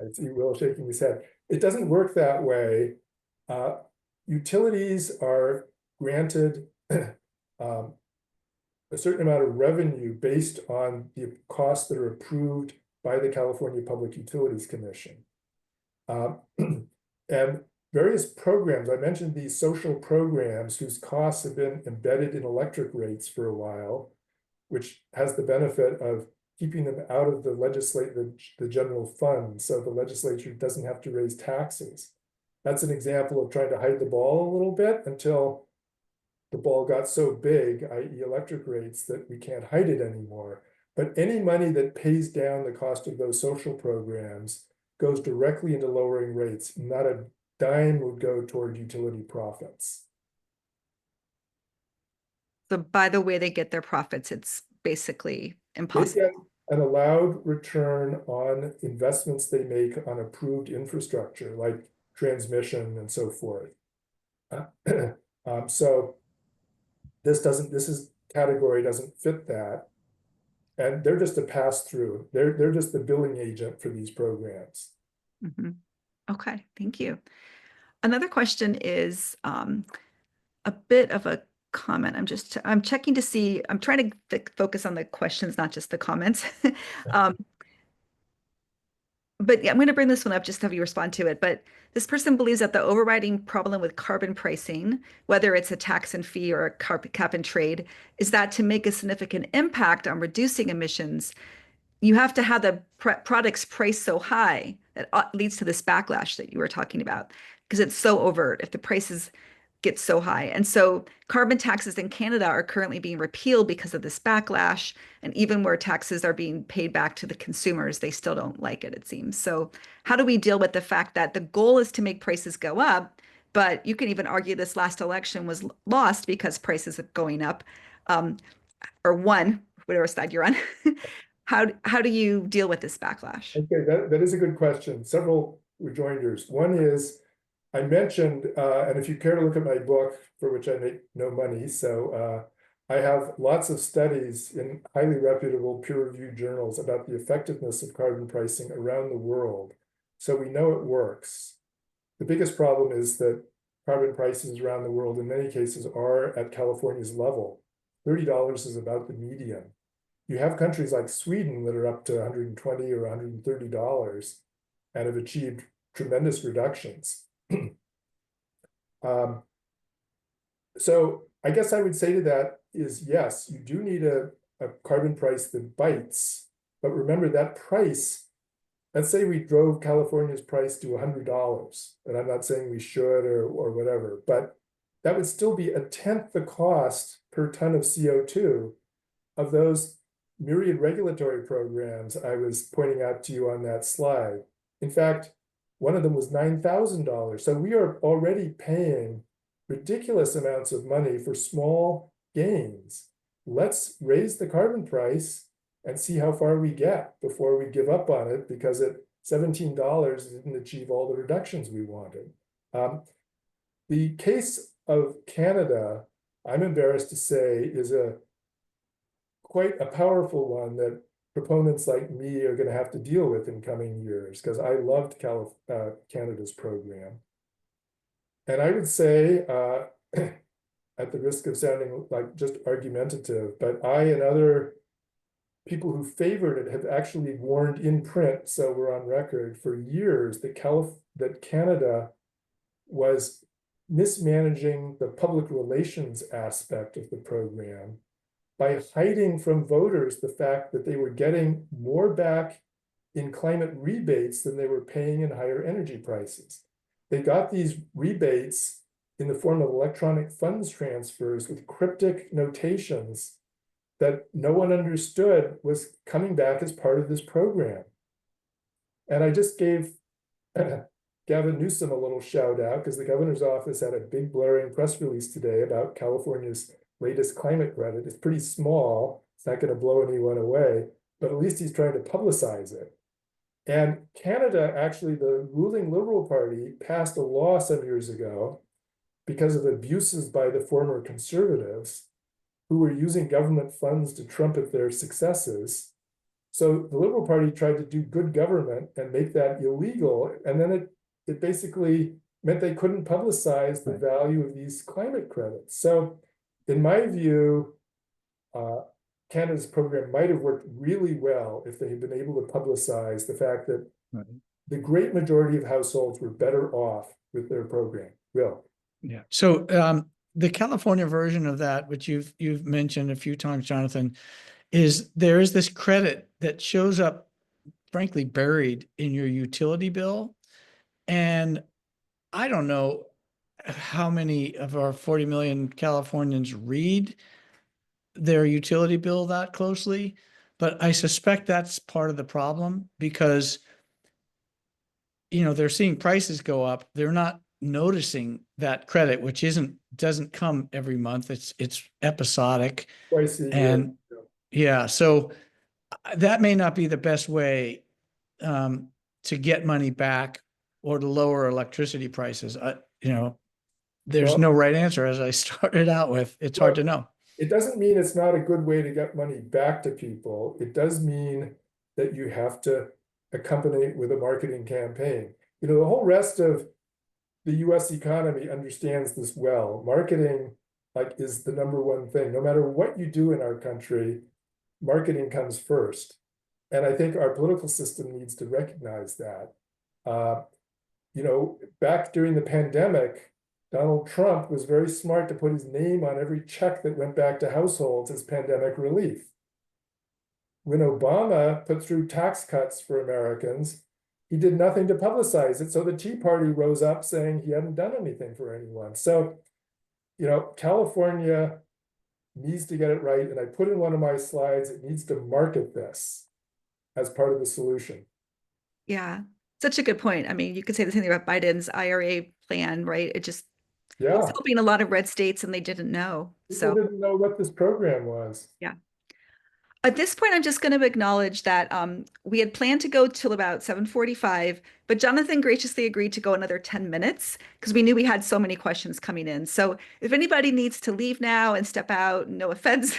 I see Will shaking his head. It doesn't work that way. Utilities are granted a certain amount of revenue based on the costs that are approved by the California Public Utilities Commission. And various programs, I mentioned these social programs whose costs have been embedded in electric rates for a while, which has the benefit of keeping them out of the general fund, so the legislature doesn't have to raise taxes. That's an example of trying to hide the ball a little bit until the ball got so big, i.e. electric rates, that we can't hide it anymore. But any money that pays down the cost of those social programs goes directly into lowering rates. Not a dime would go toward utility profits. So by the way they get their profits, it's basically impossible. They get an allowed return on investments they make on approved infrastructure, like transmission and so forth. So this category doesn't fit that. And they're just a pass through. They're just the billing agent for these programs. Mm-hmm. Okay, thank you. Another question is a bit of a comment. I'm checking to see, I'm trying to focus on the questions, not just the comments. Um, but yeah, I'm going to bring this one up just to have you respond to it. But this person believes that the overriding problem with carbon pricing, whether it's a tax and fee or a cap and trade, is that to make a significant impact on reducing emissions, you have to have the products priced so high that leads to this backlash that you were talking about because it's so overt if the prices get so high. And so carbon taxes in Canada are currently being repealed because of this backlash. And even where taxes are being paid back to the consumers, they still don't like it, it seems. So how do we deal with the fact that the goal is to make prices go up, but you can even argue this last election was lost because prices are going up, or won, whatever side you're on. How do you deal with this backlash? Okay, that is a good question. Several rejoinders. One is, I mentioned, and if you care to look at my book, for which I make no money, so I have lots of studies in highly reputable peer-reviewed journals about the effectiveness of carbon pricing around the world. So we know it works. The biggest problem is that carbon prices around the world in many cases are at California's level. $30 is about the median. You have countries like Sweden that are up to $120 or $130 and have achieved tremendous reductions. So I guess I would say to that is, yes, you do need a carbon price that bites, but remember that price, let's say we drove California's price to $100, and I'm not saying we should or whatever, but that would still be 1/10 the cost per ton of CO2 of those myriad regulatory programs I was pointing out to you on that slide. In fact, one of them was $9,000. So we are already paying ridiculous amounts of money for small gains. Let's raise the carbon price and see how far we get before we give up on it, because at $17 it didn't achieve all the reductions we wanted. The case of Canada, I'm embarrassed to say, is quite a powerful one that proponents like me are going to have to deal with in coming years, because I loved Canada's program. And I would say, at the risk of sounding like just argumentative, but I and other people who favored it have actually warned in print, so we're on record for years, that Canada was mismanaging the public relations aspect of the program by hiding from voters the fact that they were getting more back in climate rebates than they were paying in higher energy prices. They got these rebates in the form of electronic funds transfers with cryptic notations that no one understood was coming back as part of this program. And I just gave Gavin Newsom a little shout out, because the governor's office had a big blaring press release today about California's latest climate credit. It's pretty small. It's not going to blow anyone away, but at least he's trying to publicize it. And Canada, actually, the ruling Liberal Party passed a law some years ago because of abuses by the former Conservatives who were using government funds to trumpet their successes. So the Liberal Party tried to do good government and make that illegal. And then it basically meant they couldn't publicize the value of these climate credits. So in my view, Canada's program might have worked really well if they had been able to publicize the fact that the great majority of households were better off with their program. Will. Yeah. So the California version of that, which you've mentioned a few times, Jonathan, is there is this credit that shows up, frankly, buried in your utility bill. And I don't know how many of our 40 million Californians read their utility bill that closely, but I suspect that's part of the problem, because they're seeing prices go up. They're not noticing that credit, which doesn't come every month. It's episodic. Twice a year. And yeah, so that may not be the best way to get money back or to lower electricity prices. There's no right answer, as I started out with. It's hard to know. It doesn't mean it's not a good way to get money back to people. It does mean that you have to accompany it with a marketing campaign. You know, the whole rest of the US economy understands this well. Marketing, like, is the number one thing. No matter what you do in our country, marketing comes first. And I think our political system needs to recognize that. You know, back during the pandemic, Donald Trump was very smart to put his name on every check that went back to households as pandemic relief. When Obama put through tax cuts for Americans, he did nothing to publicize it. So the Tea Party rose up saying he hadn't done anything for anyone. So, you know, California needs to get it right. And I put in one of my slides, it needs to market this as part of the solution. Yeah, such a good point. I mean, you could say the same thing about Biden's IRA plan, right? It just was Yeah, helping a lot of red states and they didn't know. people didn't know what this program was. Yeah. At this point, I'm just going to acknowledge that we had planned to go till about 7:45, but Jonathan graciously agreed to go another 10 minutes because we knew we had so many questions coming in. So if anybody needs to leave now and step out, no offense,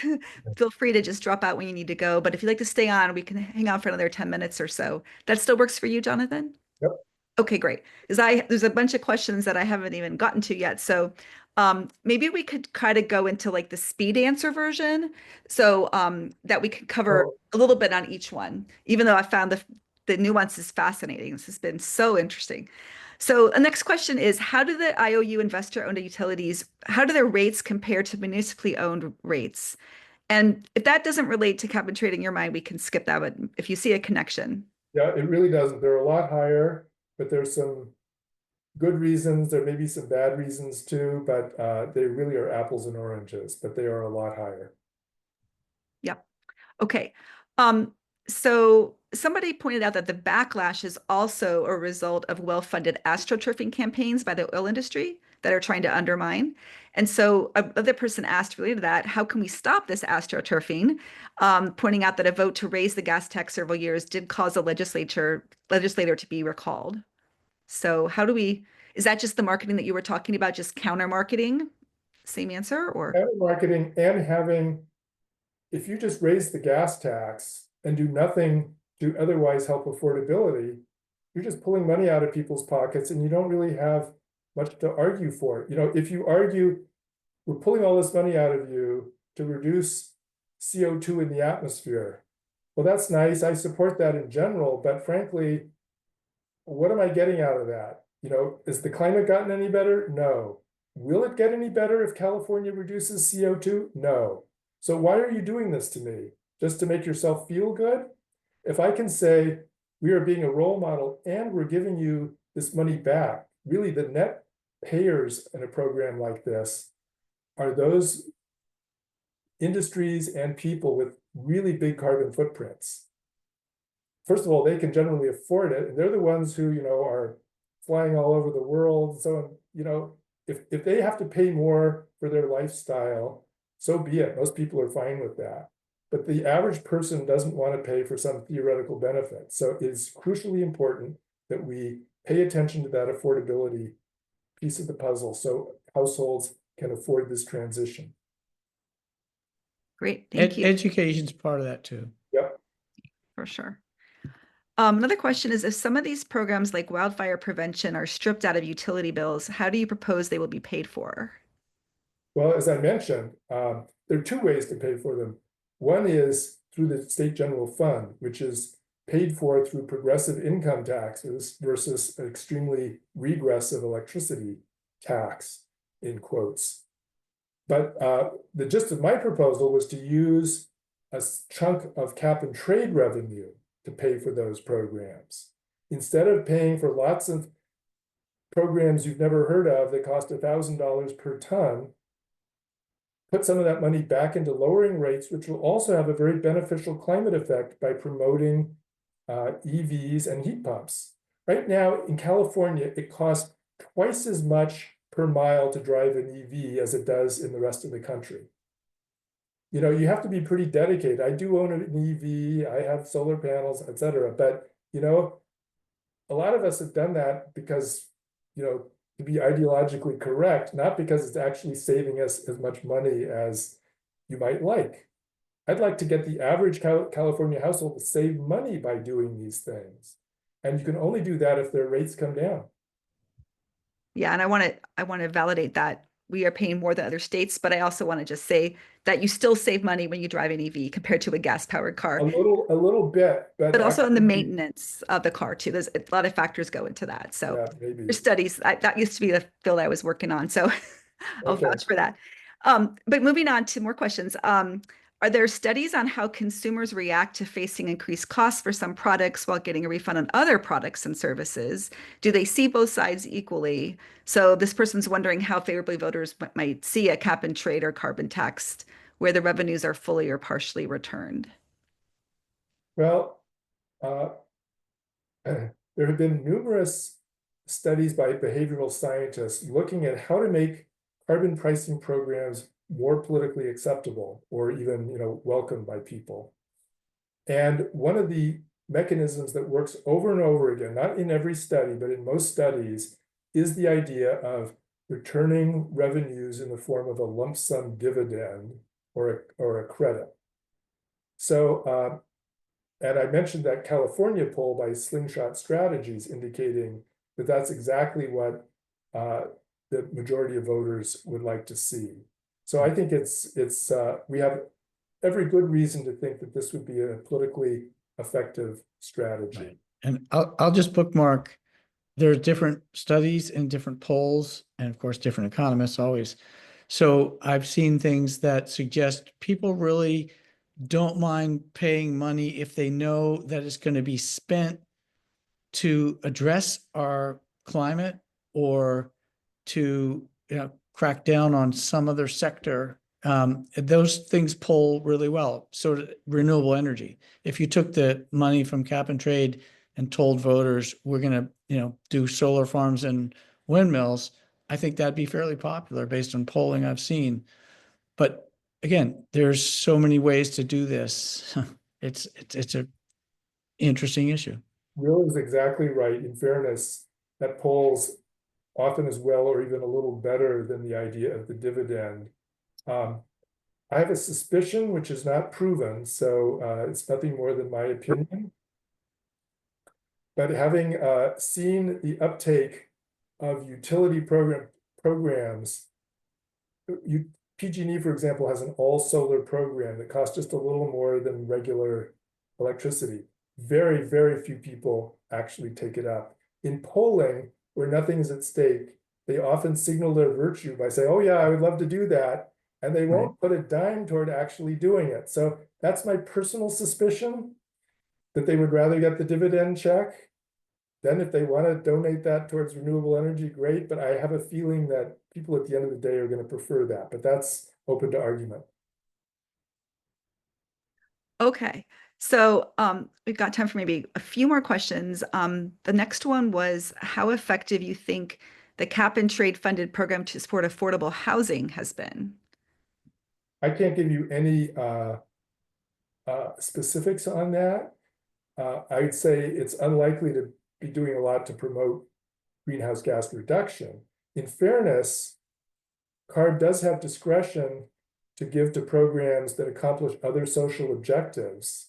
feel free to just drop out when you need to go. But if you'd like to stay on, we can hang on for another 10 minutes or so. That still works for you, Jonathan? Yep. Okay, great. Because there's a bunch of questions that I haven't even gotten to yet. So maybe we could kind of go into like the speed answer version so that we could cover a little bit on each one, even though I found the nuances fascinating. This has been so interesting. So the next question is, how do the IOU investor-owned utilities, how do their rates compare to municipally owned rates? And if that doesn't relate to cap and trade in your mind, we can skip that. But if you see a connection. Yeah, it really doesn't. They're a lot higher, but there's some good reasons. There may be some bad reasons too, but they really are apples and oranges, but they are a lot higher. Yep. Okay. So somebody pointed out that the backlash is also a result of well-funded astroturfing campaigns by the oil industry that are trying to undermine. And so another person asked related to that, how can we stop this astroturfing? Pointing out that a vote to raise the gas tax several years did cause a legislator to be recalled. So how do we, is that just the marketing that you were talking about, just counter marketing? Same answer or? Counter marketing and having, if you just raise the gas tax and do nothing to otherwise help affordability, you're just pulling money out of people's pockets and you don't really have much to argue for. You know, if you argue, we're pulling all this money out of you to reduce CO2 in the atmosphere. Well, that's nice. I support that in general, but frankly, what am I getting out of that? You know, has the climate gotten any better? No. Will it get any better if California reduces CO2? No. So why are you doing this to me? Just to make yourself feel good? If I can say we are being a role model and we're giving you this money back, really the net payers in a program like this are those industries and people with really big carbon footprints. First of all, they can generally afford it, and they're the ones who, you know, are flying all over the world. So, you know, if they have to pay more for their lifestyle, so be it. Most people are fine with that. But the average person doesn't want to pay for some theoretical benefit. So it's crucially important that we pay attention to that affordability piece of the puzzle so households can afford this transition. Great, thank you. Education's part of that too. Yep. For sure. Another question is, if some of these programs like wildfire prevention are stripped out of utility bills, how do you propose they will be paid for? Well, as I mentioned, there are two ways to pay for them. One is through the state general fund, which is paid for through progressive income taxes versus an extremely regressive electricity tax, in quotes. But the gist of my proposal was to use a chunk of cap and trade revenue to pay for those programs. Instead of paying for lots of programs you've never heard of that cost $1,000 per ton, put some of that money back into lowering rates, which will also have a very beneficial climate effect by promoting EVs and heat pumps. Right now in California, it costs twice as much per mile to drive an EV as it does in the rest of the country. You know, you have to be pretty dedicated. I do own an EV, I have solar panels, etc. But, you know, a lot of us have done that because, you know, to be ideologically correct, not because it's actually saving us as much money as you might like. I'd like to get the average California household to save money by doing these things. And you can only do that if their rates come down. Yeah, and I want to validate that we are paying more than other states, but I also want to just say that you still save money when you drive an EV compared to a gas-powered car, A little bit, but but also in the actually, maintenance of the car too. There's a lot of factors go into that. So yeah, maybe. there's studies. That used to be the field I was working on, so I'll Okay. vouch for that. But moving on to more questions. Are there studies on how consumers react to facing increased costs for some products while getting a refund on other products and services? Do they see both sides equally? So this person's wondering how favorably voters might see a cap and trade or carbon tax where the revenues are fully or partially returned. Well, uh, there have been numerous studies by behavioral scientists looking at how to make carbon pricing programs more politically acceptable or even, welcomed by people. And one of the mechanisms that works over and over again, not in every study, but in most studies, is the idea of returning revenues in the form of a lump sum dividend or a credit. So, and I mentioned that California poll by Slingshot Strategies indicating that that's exactly what the majority of voters would like to see. So I think we have every good reason to think that this would be a politically effective strategy. Right. And I'll just bookmark. There's different studies and different polls, and of course, different economists always. So I've seen things that suggest people really don't mind paying money if they know that it's going to be spent to address our climate or to crack down on some other sector. Those things poll really well. So renewable energy. If you took the money from cap and trade and told voters we're going to do solar farms and windmills, I think that'd be fairly popular based on polling I've seen. But again, there's so many ways to do this. It's a interesting issue. Will is exactly right. In fairness, that polls often as well or even a little better than the idea of the dividend. I have a suspicion, which is not proven, so it's nothing more than my opinion. But having seen the uptake of utility programs, PG&E, for example, has an all-solar program that costs just a little more than regular electricity. Very, very few people actually take it up. In polling, where nothing is at stake, they often signal their virtue by saying, oh yeah, I would love to do that. And they won't put a dime toward actually doing it. So that's my personal suspicion, that they would rather get the dividend check. Then if they want to donate that towards renewable energy, great. But I have a feeling that people at the end of the day are going to prefer that. But that's open to argument. Okay. So we've got time for maybe a few more questions. The next one was how effective you think the cap and trade funded program to support affordable housing has been. I can't give you any specifics on that. I would say it's unlikely to be doing a lot to promote greenhouse gas reduction. In fairness, CARB does have discretion to give to programs that accomplish other social objectives.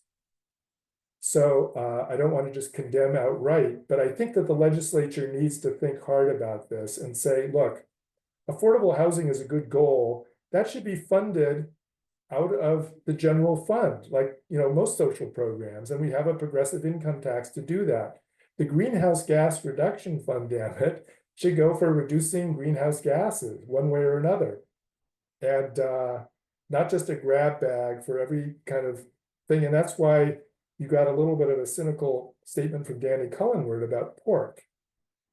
So I don't want to just condemn outright, but I think that the legislature needs to think hard about this and say, look, affordable housing is a good goal. That should be funded out of the general fund, like most social programs, and we have a progressive income tax to do that. The greenhouse gas reduction fund, damn it, should go for reducing greenhouse gases one way or another, and not just a grab bag for every kind of thing. And that's why you got a little bit of a cynical statement from Danny Cullenward about pork.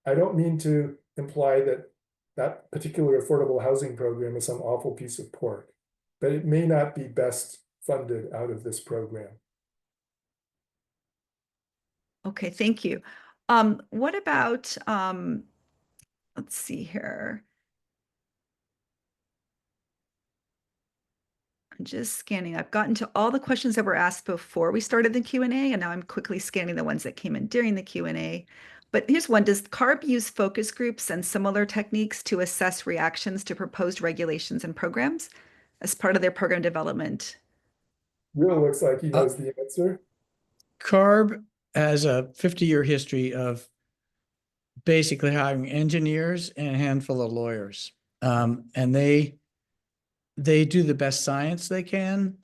I don't mean to imply that that particular affordable housing program is some awful piece of pork, but it may not be best funded out of this program. Okay, thank you. What about, let's see here. I'm just scanning. I've gotten to all the questions that were asked before we started the Q&A, and now I'm quickly scanning the ones that came in during the Q&A. But here's one. Does CARB use focus groups and similar techniques to assess reactions to proposed regulations and programs as part of their program development? Will looks like he knows the answer. CARB has a 50-year history of basically hiring engineers and a handful of lawyers. And they do the best science they can.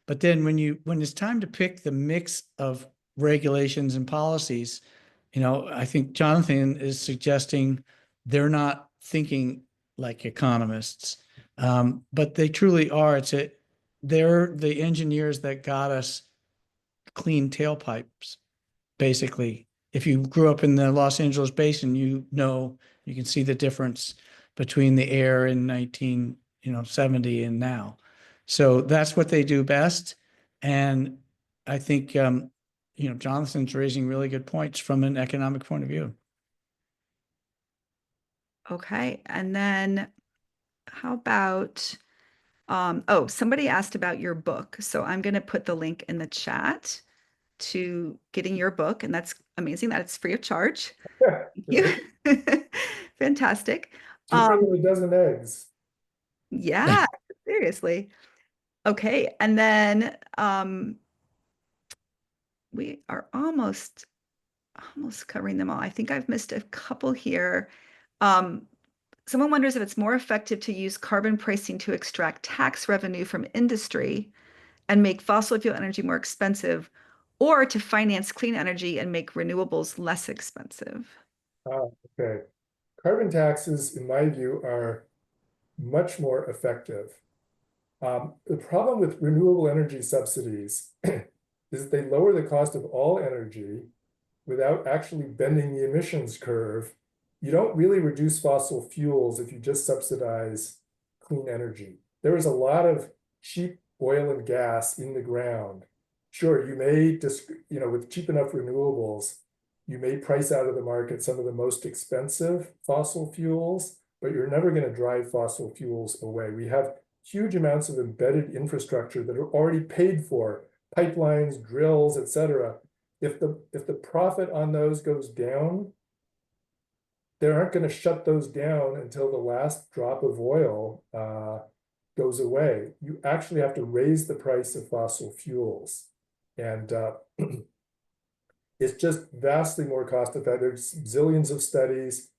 But then when it's time to pick the mix of regulations and policies, I think Jonathan is suggesting they're not thinking like economists, but they truly are. They're the engineers that got us clean tailpipes, basically. If you grew up in the Los Angeles basin, you can see the difference between the air in 1970 and now. So that's what they do best. And I think, Jonathan's raising really good points from an economic point of view. Okay. And then how about, somebody asked about your book. So I'm going to put the link in the chat to getting your book. And that's amazing that it's free of charge. Yeah. Fantastic. Cheaper than a dozen eggs. Yeah, seriously. Okay. And then we are almost covering them all. I think I've missed a couple here. Someone wonders if it's more effective to use carbon pricing to extract tax revenue from industry and make fossil fuel energy more expensive, or to finance clean energy and make renewables less expensive. Okay. Carbon taxes, in my view, are much more effective. The problem with renewable energy subsidies is that they lower the cost of all energy without actually bending the emissions curve. You don't really reduce fossil fuels if you just subsidize clean energy. There is a lot of cheap oil and gas in the ground. Sure, you may just, with cheap enough renewables, you may price out of the market some of the most expensive fossil fuels, but you're never going to drive fossil fuels away. We have huge amounts of embedded infrastructure that are already paid for, pipelines, drills, et cetera. If the profit on those goes down, they aren't going to shut those down until the last drop of oil goes away. You actually have to raise the price of fossil fuels. And it's just vastly more cost effective. There's zillions of studies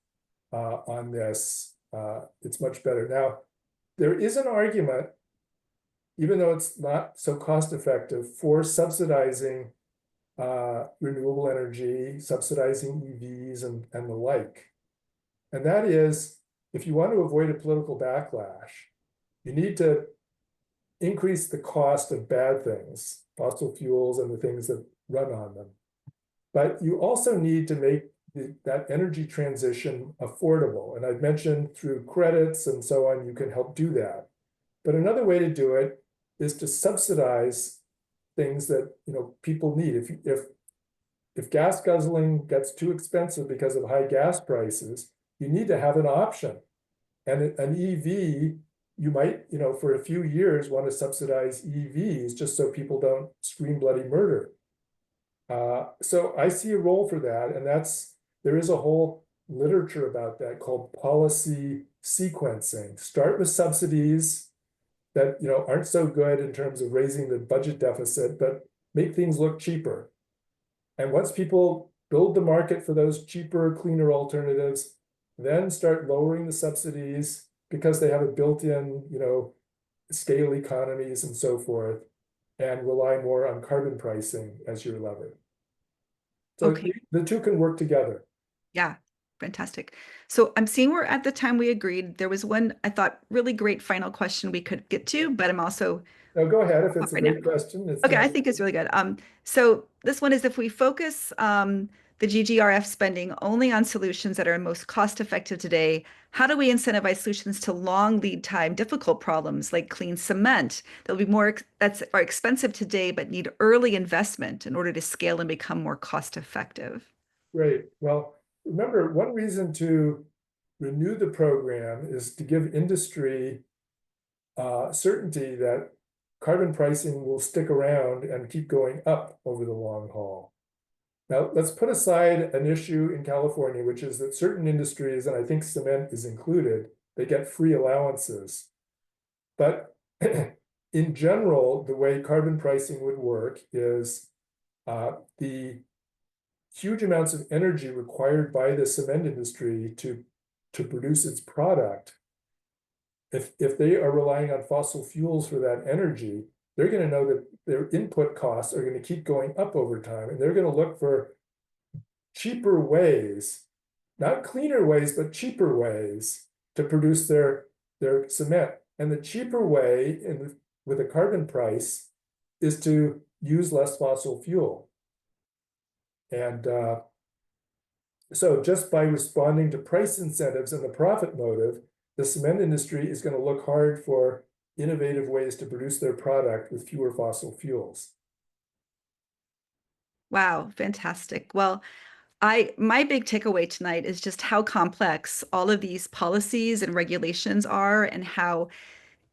on this. It's much better. Now, there is an argument, even though it's not so cost effective, for subsidizing renewable energy, subsidizing EVs and the like. And that is, if you want to avoid a political backlash, you need to increase the cost of bad things, fossil fuels and the things that run on them. But you also need to make that energy transition affordable. And I've mentioned through credits and so on, you can help do that. But another way to do it is to subsidize things that people need. If gas guzzling gets too expensive because of high gas prices, you need to have an option. And an EV, you might, for a few years want to subsidize EVs just so people don't scream bloody murder. So I see a role for that, and there is a whole literature about that called policy sequencing. Start with subsidies that aren't so good in terms of raising the budget deficit, but make things look cheaper. And once people build the market for those cheaper, cleaner alternatives, then start lowering the subsidies because they have a built-in, scale economies and so forth, and rely more on carbon pricing as your lever. So Okay. the two can work together. Yeah, fantastic. So I'm seeing we're at the time we agreed. There was one, I thought, really great final question we could get to, but I'm also No, go ahead. If it's a right great now. question. Okay, I think it's really good. So this one is, if we focus the GGRF spending only on solutions that are most cost effective today, how do we incentivize solutions to long lead time difficult problems like clean cement that'll be that are expensive today but need early investment in order to scale and become more cost effective? Great. Well, remember, one reason to renew the program is to give industry certainty that carbon pricing will stick around and keep going up over the long haul. Now, let's put aside an issue in California, which is that certain industries, and I think cement is included, they get free allowances. But in general, the way carbon pricing would work is the huge amounts of energy required by the cement industry to produce its product. If they are relying on fossil fuels for that energy, they're going to know that their input costs are going to keep going up over time, and they're going to look for cheaper ways, not cleaner ways, but cheaper ways to produce their cement. And the cheaper way with a carbon price is to use less fossil fuel. And so just by responding to price incentives and the profit motive, the cement industry is going to look hard for innovative ways to produce their product with fewer fossil fuels. Wow, fantastic. Well, my big takeaway tonight is just how complex all of these policies and regulations are, and how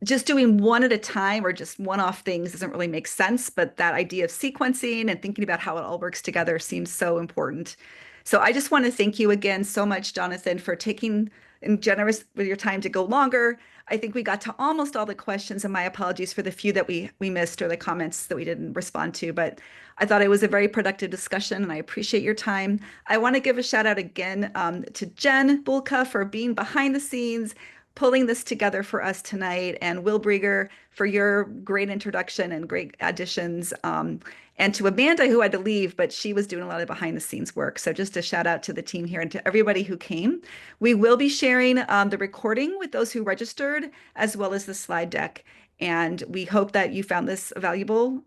just doing one at a time or just one-off things doesn't really make sense. But that idea of sequencing and thinking about how it all works together seems so important. So I just want to thank you again so much, Jonathan, for taking and generous with your time to go longer. I think we got to almost all the questions, and my apologies for the few that we missed or the comments that we didn't respond to, but I thought it was a very productive discussion and I appreciate your time. I want to give a shout out again to Jen Bulka for being behind the scenes, pulling this together for us tonight, and Will Brieger for your great introduction and great additions. And to Amanda, who had to leave, but she was doing a lot of behind the scenes work. So just a shout out to the team here and to everybody who came. We will be sharing the recording with those who registered, as well as the slide deck. And we hope that you found this a valuable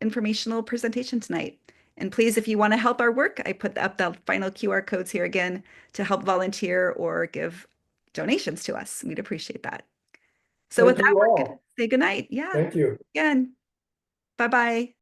informational presentation tonight. And please, if you want to help our work, I put up the final QR codes here again to help volunteer or give donations to us. We'd appreciate that. So with that, we're going to say goodnight. Yeah. Thank you. Again. Bye-bye.